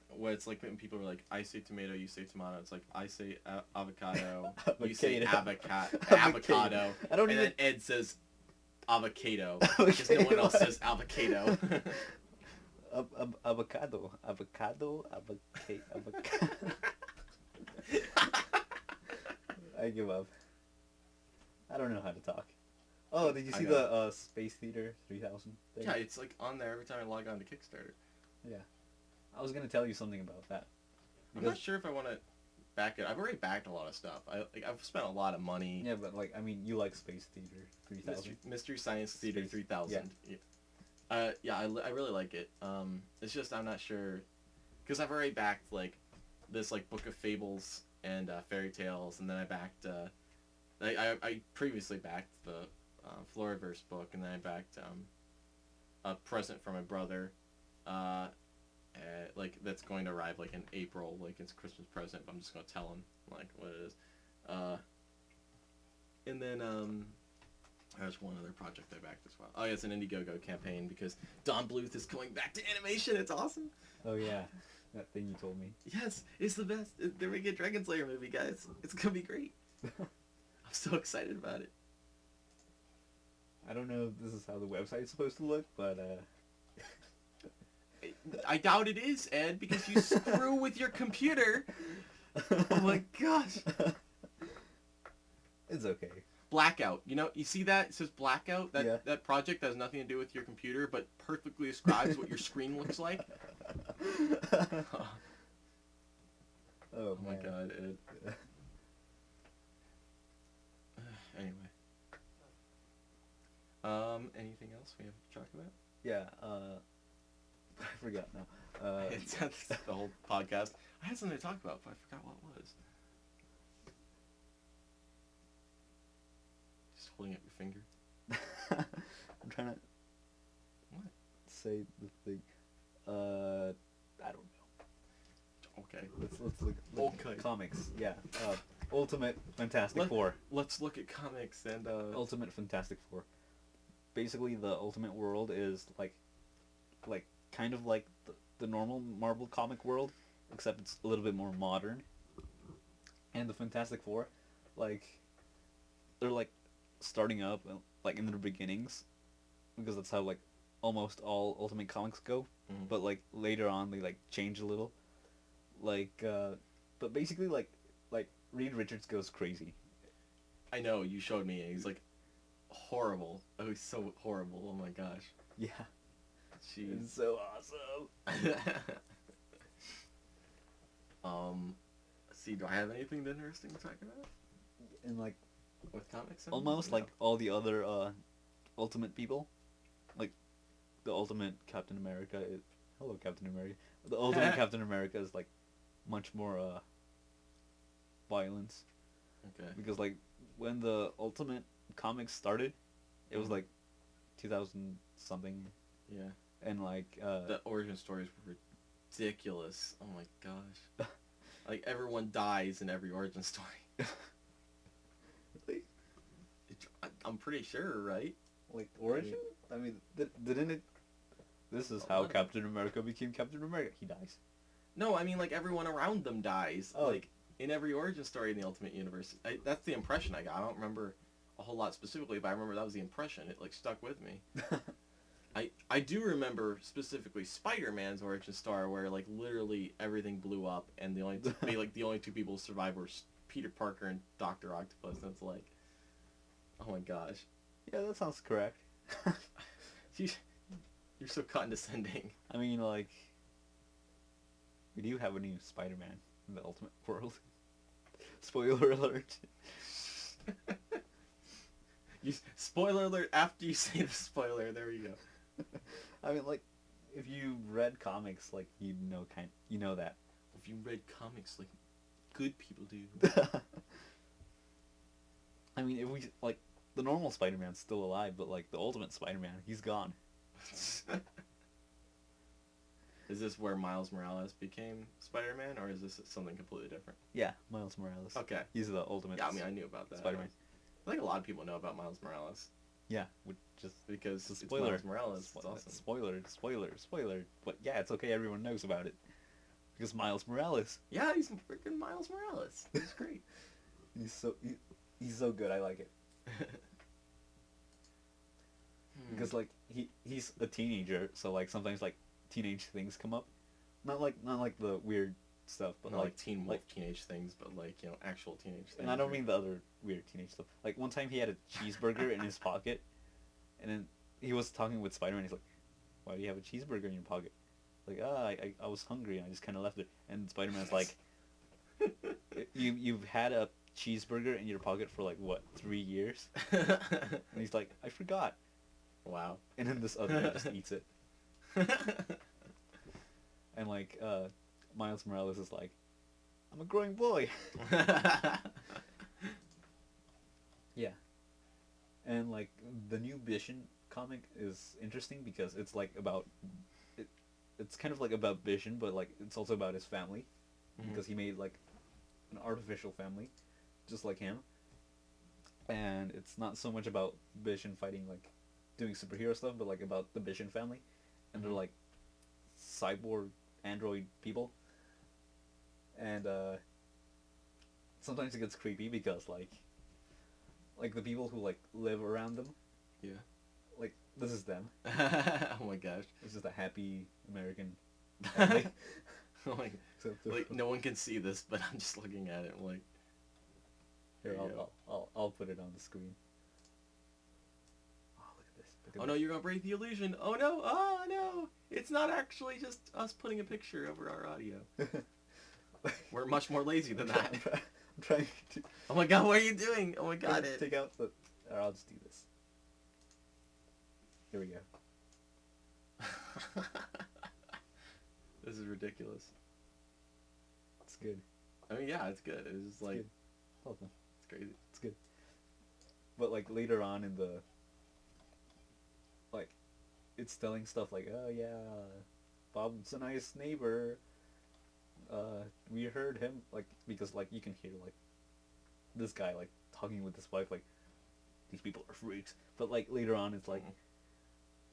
[SPEAKER 2] What it's like when people are like, I say tomato, you say tomato. It's like I say avocado, you say avocado.
[SPEAKER 1] I don't
[SPEAKER 2] and
[SPEAKER 1] even.
[SPEAKER 2] then Ed says avocado because no one else says avocado.
[SPEAKER 1] Avocado. I give up. I don't know how to talk. Oh, did you see the Space Theater 3000 thing?
[SPEAKER 2] Yeah, it's like on there every time I log on to Kickstarter.
[SPEAKER 1] Yeah. I was gonna tell you something about that.
[SPEAKER 2] I'm not sure if I want to back it. I've already backed a lot of stuff. I've spent a lot of money.
[SPEAKER 1] Yeah, but like, I mean, you like Space Theater 3000.
[SPEAKER 2] Mystery Science Theater
[SPEAKER 1] Space,
[SPEAKER 2] 3000. Yeah. I really like it. It's just I'm not sure, because I've already backed like this like Book of Fables and Fairy Tales, and then I backed. I previously backed the Floriverse book, and then I backed a present from my brother. Like that's going to arrive like in April, like it's a Christmas present, but I'm just gonna tell him like what it is. And then there's one other project I backed as well. Oh yeah, it's an Indiegogo campaign because Don Bluth is coming back to animation. It's awesome.
[SPEAKER 1] Oh yeah, that thing you told me.
[SPEAKER 2] Yes, it's the best. They're making a Dragon Slayer movie, guys. It's gonna be great. I'm so excited about it.
[SPEAKER 1] I don't know if this is how the website's supposed to look, but
[SPEAKER 2] I doubt it is, Ed, because you screw with your computer. Oh my gosh.
[SPEAKER 1] It's okay.
[SPEAKER 2] Blackout. You know, you see that? It says blackout. That project has nothing to do with your computer, but perfectly describes what your screen looks like.
[SPEAKER 1] Oh
[SPEAKER 2] my god, Ed. Anyway. Anything else we have to talk about?
[SPEAKER 1] Yeah, I forgot now.
[SPEAKER 2] It's the whole podcast. I had something to talk about, but I forgot what it was. Just holding up your finger.
[SPEAKER 1] I'm trying to say the thing. I don't know.
[SPEAKER 2] Okay.
[SPEAKER 1] Let's look
[SPEAKER 2] Okay.
[SPEAKER 1] comics. Yeah. Ultimate Fantastic Four.
[SPEAKER 2] Let's look at comics and
[SPEAKER 1] Ultimate Fantastic Four. Basically, the Ultimate world is like kind of like the normal Marvel comic world, except it's a little bit more modern. And the Fantastic Four, like, they're like starting up like in their beginnings, because that's how like almost all Ultimate comics go.
[SPEAKER 2] Mm-hmm.
[SPEAKER 1] But like later on, they like change a little. Like, but basically like Reed Richards goes crazy.
[SPEAKER 2] I know, you showed me. He's like horrible. Oh, he's so horrible. Oh my gosh.
[SPEAKER 1] Yeah.
[SPEAKER 2] Jeez.
[SPEAKER 1] It's so awesome.
[SPEAKER 2] Let's see, do I have anything interesting to talk about?
[SPEAKER 1] And like
[SPEAKER 2] With comics?
[SPEAKER 1] almost like all the other Ultimate people, like the Ultimate Captain America is, hello Captain America. The Ultimate Captain America is like much more violence.
[SPEAKER 2] Okay.
[SPEAKER 1] Because like when the Ultimate comics started, it was like 2000 something.
[SPEAKER 2] Yeah.
[SPEAKER 1] And like
[SPEAKER 2] the origin stories were ridiculous. Oh my gosh. Like everyone dies in every origin story.
[SPEAKER 1] Really?
[SPEAKER 2] I'm pretty sure, right?
[SPEAKER 1] Like origin? I mean, didn't it? This is how Captain America became Captain America. He dies.
[SPEAKER 2] No, I mean like everyone around them dies.
[SPEAKER 1] Oh.
[SPEAKER 2] Like in every origin story in the Ultimate Universe. That's the impression I got. I don't remember a whole lot specifically, but I remember that was the impression. It like stuck with me. I do remember specifically Spider-Man's origin story where like literally everything blew up and the only the only two people who survived were Peter Parker and Dr. Octopus. And it's like, oh my gosh.
[SPEAKER 1] Yeah, that sounds correct.
[SPEAKER 2] You're so condescending.
[SPEAKER 1] I mean, like, we do have a new Spider-Man in the Ultimate world. Spoiler alert.
[SPEAKER 2] Spoiler alert after you say the spoiler. There we go.
[SPEAKER 1] I mean, like, if you read comics, like, you know that.
[SPEAKER 2] If you read comics like good people do.
[SPEAKER 1] I mean, if we, like, the normal Spider-Man's still alive, but, like, the Ultimate Spider-Man, he's gone.
[SPEAKER 2] Is this where Miles Morales became Spider-Man, or is this something completely different?
[SPEAKER 1] Yeah, Miles Morales.
[SPEAKER 2] Okay.
[SPEAKER 1] He's the Ultimate
[SPEAKER 2] Yeah, I mean, I knew about that.
[SPEAKER 1] Spider-Man.
[SPEAKER 2] I think a lot of people know about Miles Morales.
[SPEAKER 1] Yeah, which just
[SPEAKER 2] because
[SPEAKER 1] it's a
[SPEAKER 2] it's
[SPEAKER 1] spoiler.
[SPEAKER 2] Miles Morales. It's awesome.
[SPEAKER 1] Spoiler. But yeah, it's okay. Everyone knows about it because Miles Morales.
[SPEAKER 2] Yeah, he's freaking Miles Morales. He's great.
[SPEAKER 1] He's so good. I like it because like he's a teenager, so like sometimes like teenage things come up, not like the weird stuff, but
[SPEAKER 2] Not like Teen Wolf
[SPEAKER 1] like
[SPEAKER 2] teenage things, but like, you know, actual teenage things.
[SPEAKER 1] and I don't mean the other weird teenage stuff. Like one time he had a cheeseburger in his pocket, and then he was talking with Spider-Man. He's like, "Why do you have a cheeseburger in your pocket?" Like, I was hungry and I just kind of left it. And Spider-Man's like, you've had a cheeseburger in your pocket for like what 3 years? And he's like, I forgot.
[SPEAKER 2] Wow.
[SPEAKER 1] And then this other guy just eats it. And like Miles Morales is like, I'm a growing boy. Yeah. And like the new Vision comic is interesting because it's like about it's kind of like about Vision, but like it's also about his family because he made like an artificial family just like him. And it's not so much about Vision fighting like doing superhero stuff, but like about the Vision family, and they're like cyborg android people. And sometimes it gets creepy because like the people who like live around them,
[SPEAKER 2] Yeah.
[SPEAKER 1] like this is them.
[SPEAKER 2] Oh my gosh.
[SPEAKER 1] It's just a happy American family.
[SPEAKER 2] Oh my,
[SPEAKER 1] Except
[SPEAKER 2] like no one can see this, but I'm just looking at it like.
[SPEAKER 1] here,
[SPEAKER 2] There you go.
[SPEAKER 1] I'll put it on the screen. Oh, look at this. Look
[SPEAKER 2] Oh
[SPEAKER 1] at
[SPEAKER 2] no,
[SPEAKER 1] this.
[SPEAKER 2] you're gonna break the illusion. Oh no, oh no. It's not actually just us putting a picture over our audio. We're much more lazy than that.
[SPEAKER 1] I'm trying to.
[SPEAKER 2] Oh my god, what are you doing? Oh my god, it.
[SPEAKER 1] Take out the. Or I'll just do this. Here we go.
[SPEAKER 2] This is ridiculous.
[SPEAKER 1] It's good.
[SPEAKER 2] I mean, yeah, it's good. It's just like,
[SPEAKER 1] Good. Hold on.
[SPEAKER 2] it's crazy.
[SPEAKER 1] It's good. But like later on in the. Like, it's telling stuff like, oh yeah, Bob's a nice neighbor. We heard him like because like you can hear like this guy like talking with his wife like these people are freaks. But like later on it's like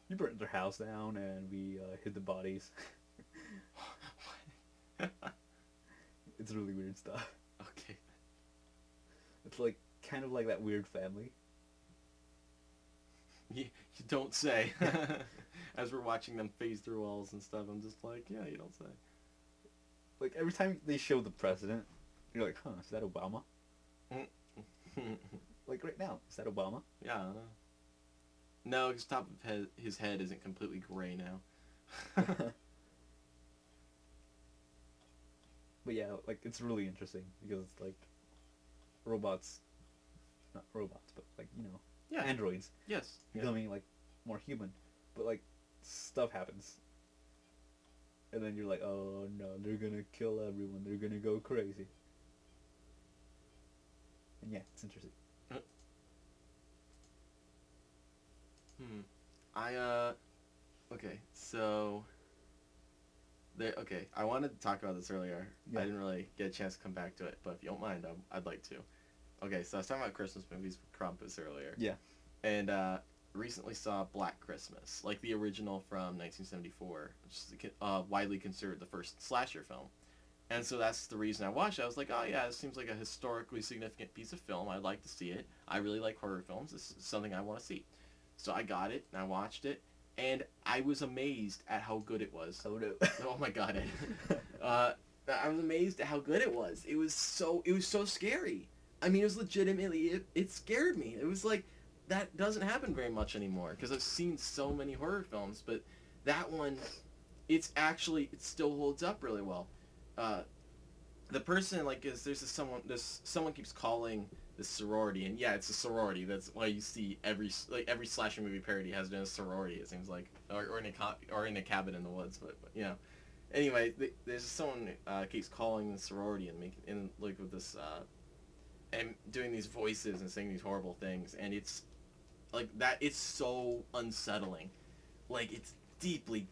[SPEAKER 1] you burnt their house down and we hid the bodies. It's really weird stuff.
[SPEAKER 2] Okay.
[SPEAKER 1] It's like kind of like that weird family.
[SPEAKER 2] You don't say. As we're watching them phase through walls and stuff, I'm just like, yeah, you don't say.
[SPEAKER 1] Like every time they show the president, you're like, huh, is that Obama? Like right now, is that Obama?
[SPEAKER 2] Yeah, I don't know. No, his top of his head isn't completely gray now.
[SPEAKER 1] But yeah, like it's really interesting because it's like robots, not robots, but like
[SPEAKER 2] Yeah.
[SPEAKER 1] androids
[SPEAKER 2] Yes. Yeah.
[SPEAKER 1] becoming like more human, but like stuff happens, and then you're like, oh no, they're gonna kill everyone, they're gonna go crazy, and yeah, it's interesting.
[SPEAKER 2] Okay, so okay, I wanted to talk about this earlier.
[SPEAKER 1] Yeah.
[SPEAKER 2] I didn't really get a chance to come back to it, but if you don't mind, I'd like to. Okay, so I was talking about Christmas movies with Krampus earlier.
[SPEAKER 1] Yeah.
[SPEAKER 2] And recently saw Black Christmas, like the original from 1974, which is widely considered the first slasher film. And so that's the reason I watched it. I was like, oh yeah, it seems like a historically significant piece of film. I'd like to see it. I really like horror films. This is something I want to see. So I got it, and I watched it, and I was amazed at how good it was.
[SPEAKER 1] Oh no.
[SPEAKER 2] Oh my god, Ed. I was amazed at how good it was. It was so scary. I mean, it was legitimately, it scared me. It was like, that doesn't happen very much anymore, because I've seen so many horror films, but that one, it still holds up really well. The person, like, someone keeps calling this sorority, and yeah, it's a sorority. That's why you see every slasher movie parody has been a sorority, it seems like, or in a cabin in the woods, but you know. Anyway, there's someone keeps calling the sorority and like with this and doing these voices and saying these horrible things, and it's like that. It's so unsettling, like it's deeply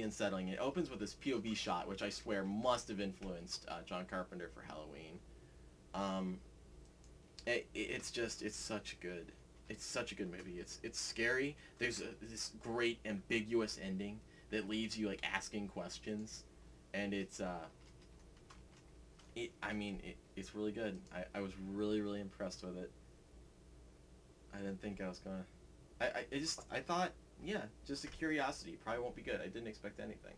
[SPEAKER 2] unsettling. It opens with this POV shot, which I swear must have influenced John Carpenter for Halloween. It's such good. It's such a good movie. It's scary. There's this great ambiguous ending that leaves you like asking questions, and it's really good. I was really impressed with it. I didn't think I was gonna. I thought, yeah, just a curiosity. Probably won't be good. I didn't expect anything.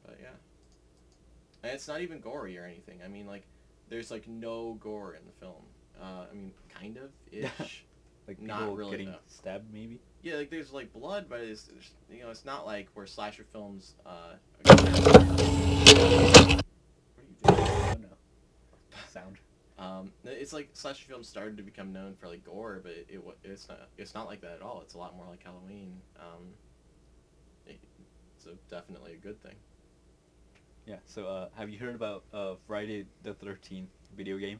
[SPEAKER 2] But yeah, and it's not even gory or anything. I mean, like, there's like no gore in the film. I mean, kind of ish.
[SPEAKER 1] Like people
[SPEAKER 2] Not really,
[SPEAKER 1] getting
[SPEAKER 2] though.
[SPEAKER 1] stabbed, maybe.
[SPEAKER 2] Yeah, like there's like blood, but it's it's not like where slasher films. What are you doing?
[SPEAKER 1] I don't know. Sound.
[SPEAKER 2] It's like slasher films started to become known for like gore, but it's not like that at all. It's a lot more like Halloween. So definitely a good thing.
[SPEAKER 1] Yeah. So have you heard about Friday the 13th video game?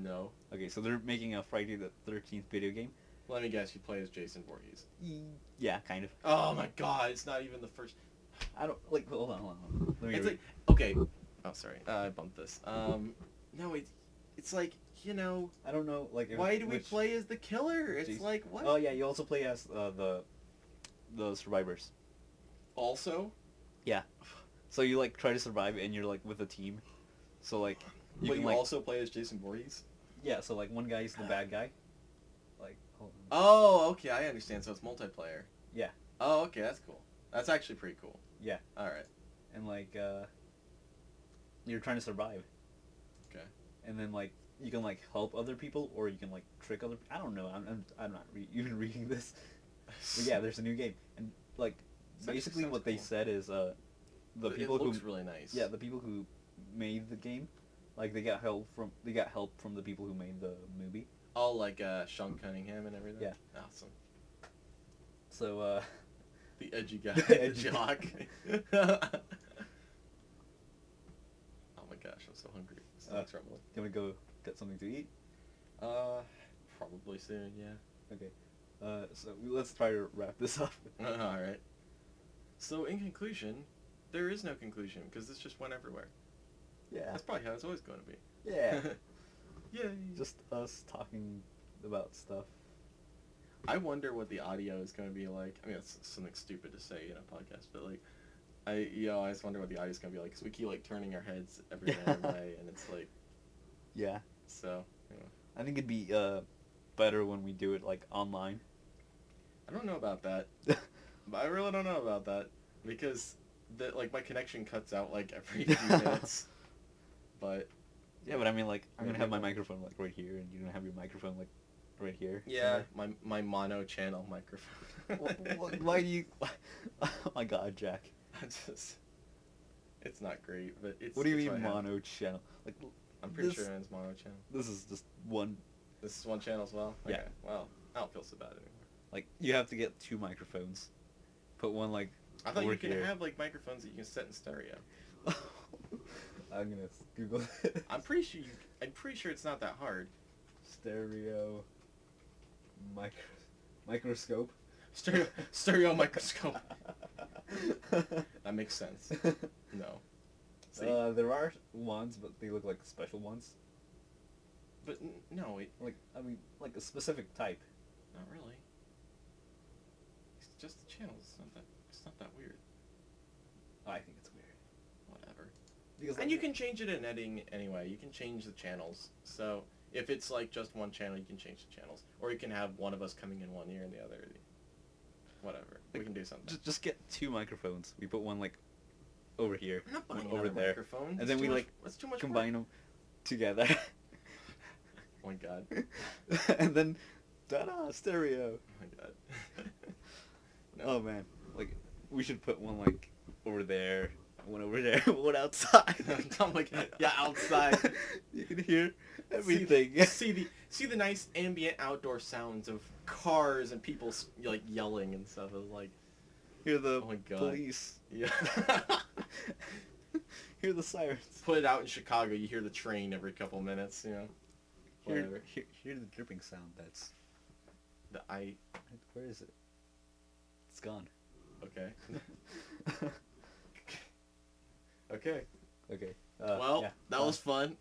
[SPEAKER 2] No.
[SPEAKER 1] Okay, so they're making a Friday the 13th video game.
[SPEAKER 2] Let me guess, you play as Jason Voorhees.
[SPEAKER 1] Yeah, kind of.
[SPEAKER 2] Oh my god, it's not even the first.
[SPEAKER 1] I don't like. Hold on. Let me
[SPEAKER 2] It's
[SPEAKER 1] read.
[SPEAKER 2] like, okay. Oh, sorry. I bumped this. No, it's like,
[SPEAKER 1] I don't know. Like,
[SPEAKER 2] why do we
[SPEAKER 1] which-
[SPEAKER 2] play as the killer? It's
[SPEAKER 1] Jason-
[SPEAKER 2] like, what?
[SPEAKER 1] Oh yeah, you also play as the survivors.
[SPEAKER 2] Also?
[SPEAKER 1] So you like try to survive, and you're like with a team. So like
[SPEAKER 2] But
[SPEAKER 1] can
[SPEAKER 2] you
[SPEAKER 1] like
[SPEAKER 2] also play as Jason Voorhees?
[SPEAKER 1] yeah. So like one guy's the bad guy. Like hold on.
[SPEAKER 2] Oh, okay, I understand. So it's multiplayer.
[SPEAKER 1] Yeah.
[SPEAKER 2] Oh, okay, that's cool. That's actually pretty cool.
[SPEAKER 1] Yeah.
[SPEAKER 2] Alright.
[SPEAKER 1] And like you're trying to survive.
[SPEAKER 2] Okay.
[SPEAKER 1] And then like you can like help other people, or you can like trick other. I don't know. I'm not even reading this. But yeah, there's a new game, and like
[SPEAKER 2] This actually
[SPEAKER 1] basically
[SPEAKER 2] sounds
[SPEAKER 1] what they
[SPEAKER 2] cool.
[SPEAKER 1] said is the people
[SPEAKER 2] it
[SPEAKER 1] who
[SPEAKER 2] looks really nice.
[SPEAKER 1] yeah, the people who made the game, like they got help from the people who made the movie.
[SPEAKER 2] All like Sean Cunningham and everything?
[SPEAKER 1] Yeah.
[SPEAKER 2] Awesome.
[SPEAKER 1] So
[SPEAKER 2] The edgy guy,
[SPEAKER 1] The
[SPEAKER 2] the
[SPEAKER 1] edgy
[SPEAKER 2] jock. Oh my gosh, I'm so hungry. Stomach's rumbling.
[SPEAKER 1] do you want to go get something to eat?
[SPEAKER 2] Probably soon, yeah.
[SPEAKER 1] Okay. So let's try to wrap this up.
[SPEAKER 2] Alright. So, in conclusion, there is no conclusion, because this just went everywhere.
[SPEAKER 1] Yeah.
[SPEAKER 2] That's probably how it's always going to be.
[SPEAKER 1] Yeah.
[SPEAKER 2] Yay.
[SPEAKER 1] Just us talking about stuff.
[SPEAKER 2] I wonder what the audio is going to be like. I mean, it's something stupid to say in a podcast, but, like, I just wonder what the audio is going to be like, because we keep, like, turning our heads every damn way, and it's, like,
[SPEAKER 1] Yeah.
[SPEAKER 2] so,
[SPEAKER 1] I think it'd be better when we do it like online.
[SPEAKER 2] I don't know about that. But I really don't know about that, because, my connection cuts out, like, every few minutes. But...
[SPEAKER 1] Yeah, but I mean, like, I'm
[SPEAKER 2] Yeah,
[SPEAKER 1] gonna have my
[SPEAKER 2] people-
[SPEAKER 1] microphone like right here, and you're gonna have your microphone like right here.
[SPEAKER 2] Yeah, my mono channel microphone.
[SPEAKER 1] Why do you? Oh my God, Jack.
[SPEAKER 2] It's not great, but it's.
[SPEAKER 1] What do you
[SPEAKER 2] it's
[SPEAKER 1] mean
[SPEAKER 2] what I have.
[SPEAKER 1] mono channel? Like,
[SPEAKER 2] I'm pretty
[SPEAKER 1] this-
[SPEAKER 2] sure it's mono channel.
[SPEAKER 1] This is just one.
[SPEAKER 2] This is one channel as well.
[SPEAKER 1] Yeah.
[SPEAKER 2] Okay. Well, I don't feel so bad anymore.
[SPEAKER 1] Like, you have to get two microphones. Put one like.
[SPEAKER 2] I thought
[SPEAKER 1] over
[SPEAKER 2] you could
[SPEAKER 1] here.
[SPEAKER 2] have like microphones that you can set in stereo.
[SPEAKER 1] I'm gonna Google it.
[SPEAKER 2] I'm pretty sure it's not that hard.
[SPEAKER 1] Stereo. Microscope.
[SPEAKER 2] Stereo microscope. That makes sense. No. See?
[SPEAKER 1] There are ones, but they look like special ones.
[SPEAKER 2] But no,
[SPEAKER 1] Like, I mean, like a specific type.
[SPEAKER 2] not really. It's just the channels. It's not that weird.
[SPEAKER 1] I think it's weird.
[SPEAKER 2] Whatever.
[SPEAKER 1] Because
[SPEAKER 2] And you can change it in editing anyway. You can change the channels. So if it's like just one channel, you can change the channels. Or you can have one of us coming in one ear and the other. Whatever. We can do something.
[SPEAKER 1] just get two microphones. We put one like over here,
[SPEAKER 2] I'm not
[SPEAKER 1] one
[SPEAKER 2] buying
[SPEAKER 1] over
[SPEAKER 2] another
[SPEAKER 1] there,
[SPEAKER 2] microphone.
[SPEAKER 1] and
[SPEAKER 2] It's
[SPEAKER 1] then
[SPEAKER 2] too
[SPEAKER 1] we
[SPEAKER 2] much-
[SPEAKER 1] like
[SPEAKER 2] That's too much
[SPEAKER 1] combine them together,
[SPEAKER 2] Oh my god.
[SPEAKER 1] and then ta-da, stereo.
[SPEAKER 2] Oh my god. No.
[SPEAKER 1] Oh man, like we should put one like over there, one over there, one outside.
[SPEAKER 2] I'm like, yeah, outside.
[SPEAKER 1] You can hear everything.
[SPEAKER 2] See the nice ambient outdoor sounds of cars and people like yelling and stuff. It was like,
[SPEAKER 1] Hear the
[SPEAKER 2] oh my God.
[SPEAKER 1] police.
[SPEAKER 2] yeah.
[SPEAKER 1] Hear the sirens.
[SPEAKER 2] Put it out in Chicago, you hear the train every couple minutes, you know. Whatever.
[SPEAKER 1] Hear the dripping sound. That's where is it? It's gone.
[SPEAKER 2] Okay. Okay.
[SPEAKER 1] Okay.
[SPEAKER 2] Well,
[SPEAKER 1] yeah.
[SPEAKER 2] that was fun.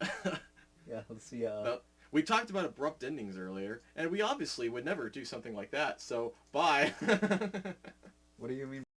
[SPEAKER 1] Yeah. Let's see.
[SPEAKER 2] Well, We talked about abrupt endings earlier, and we obviously would never do something like that. So bye.
[SPEAKER 1] What do you mean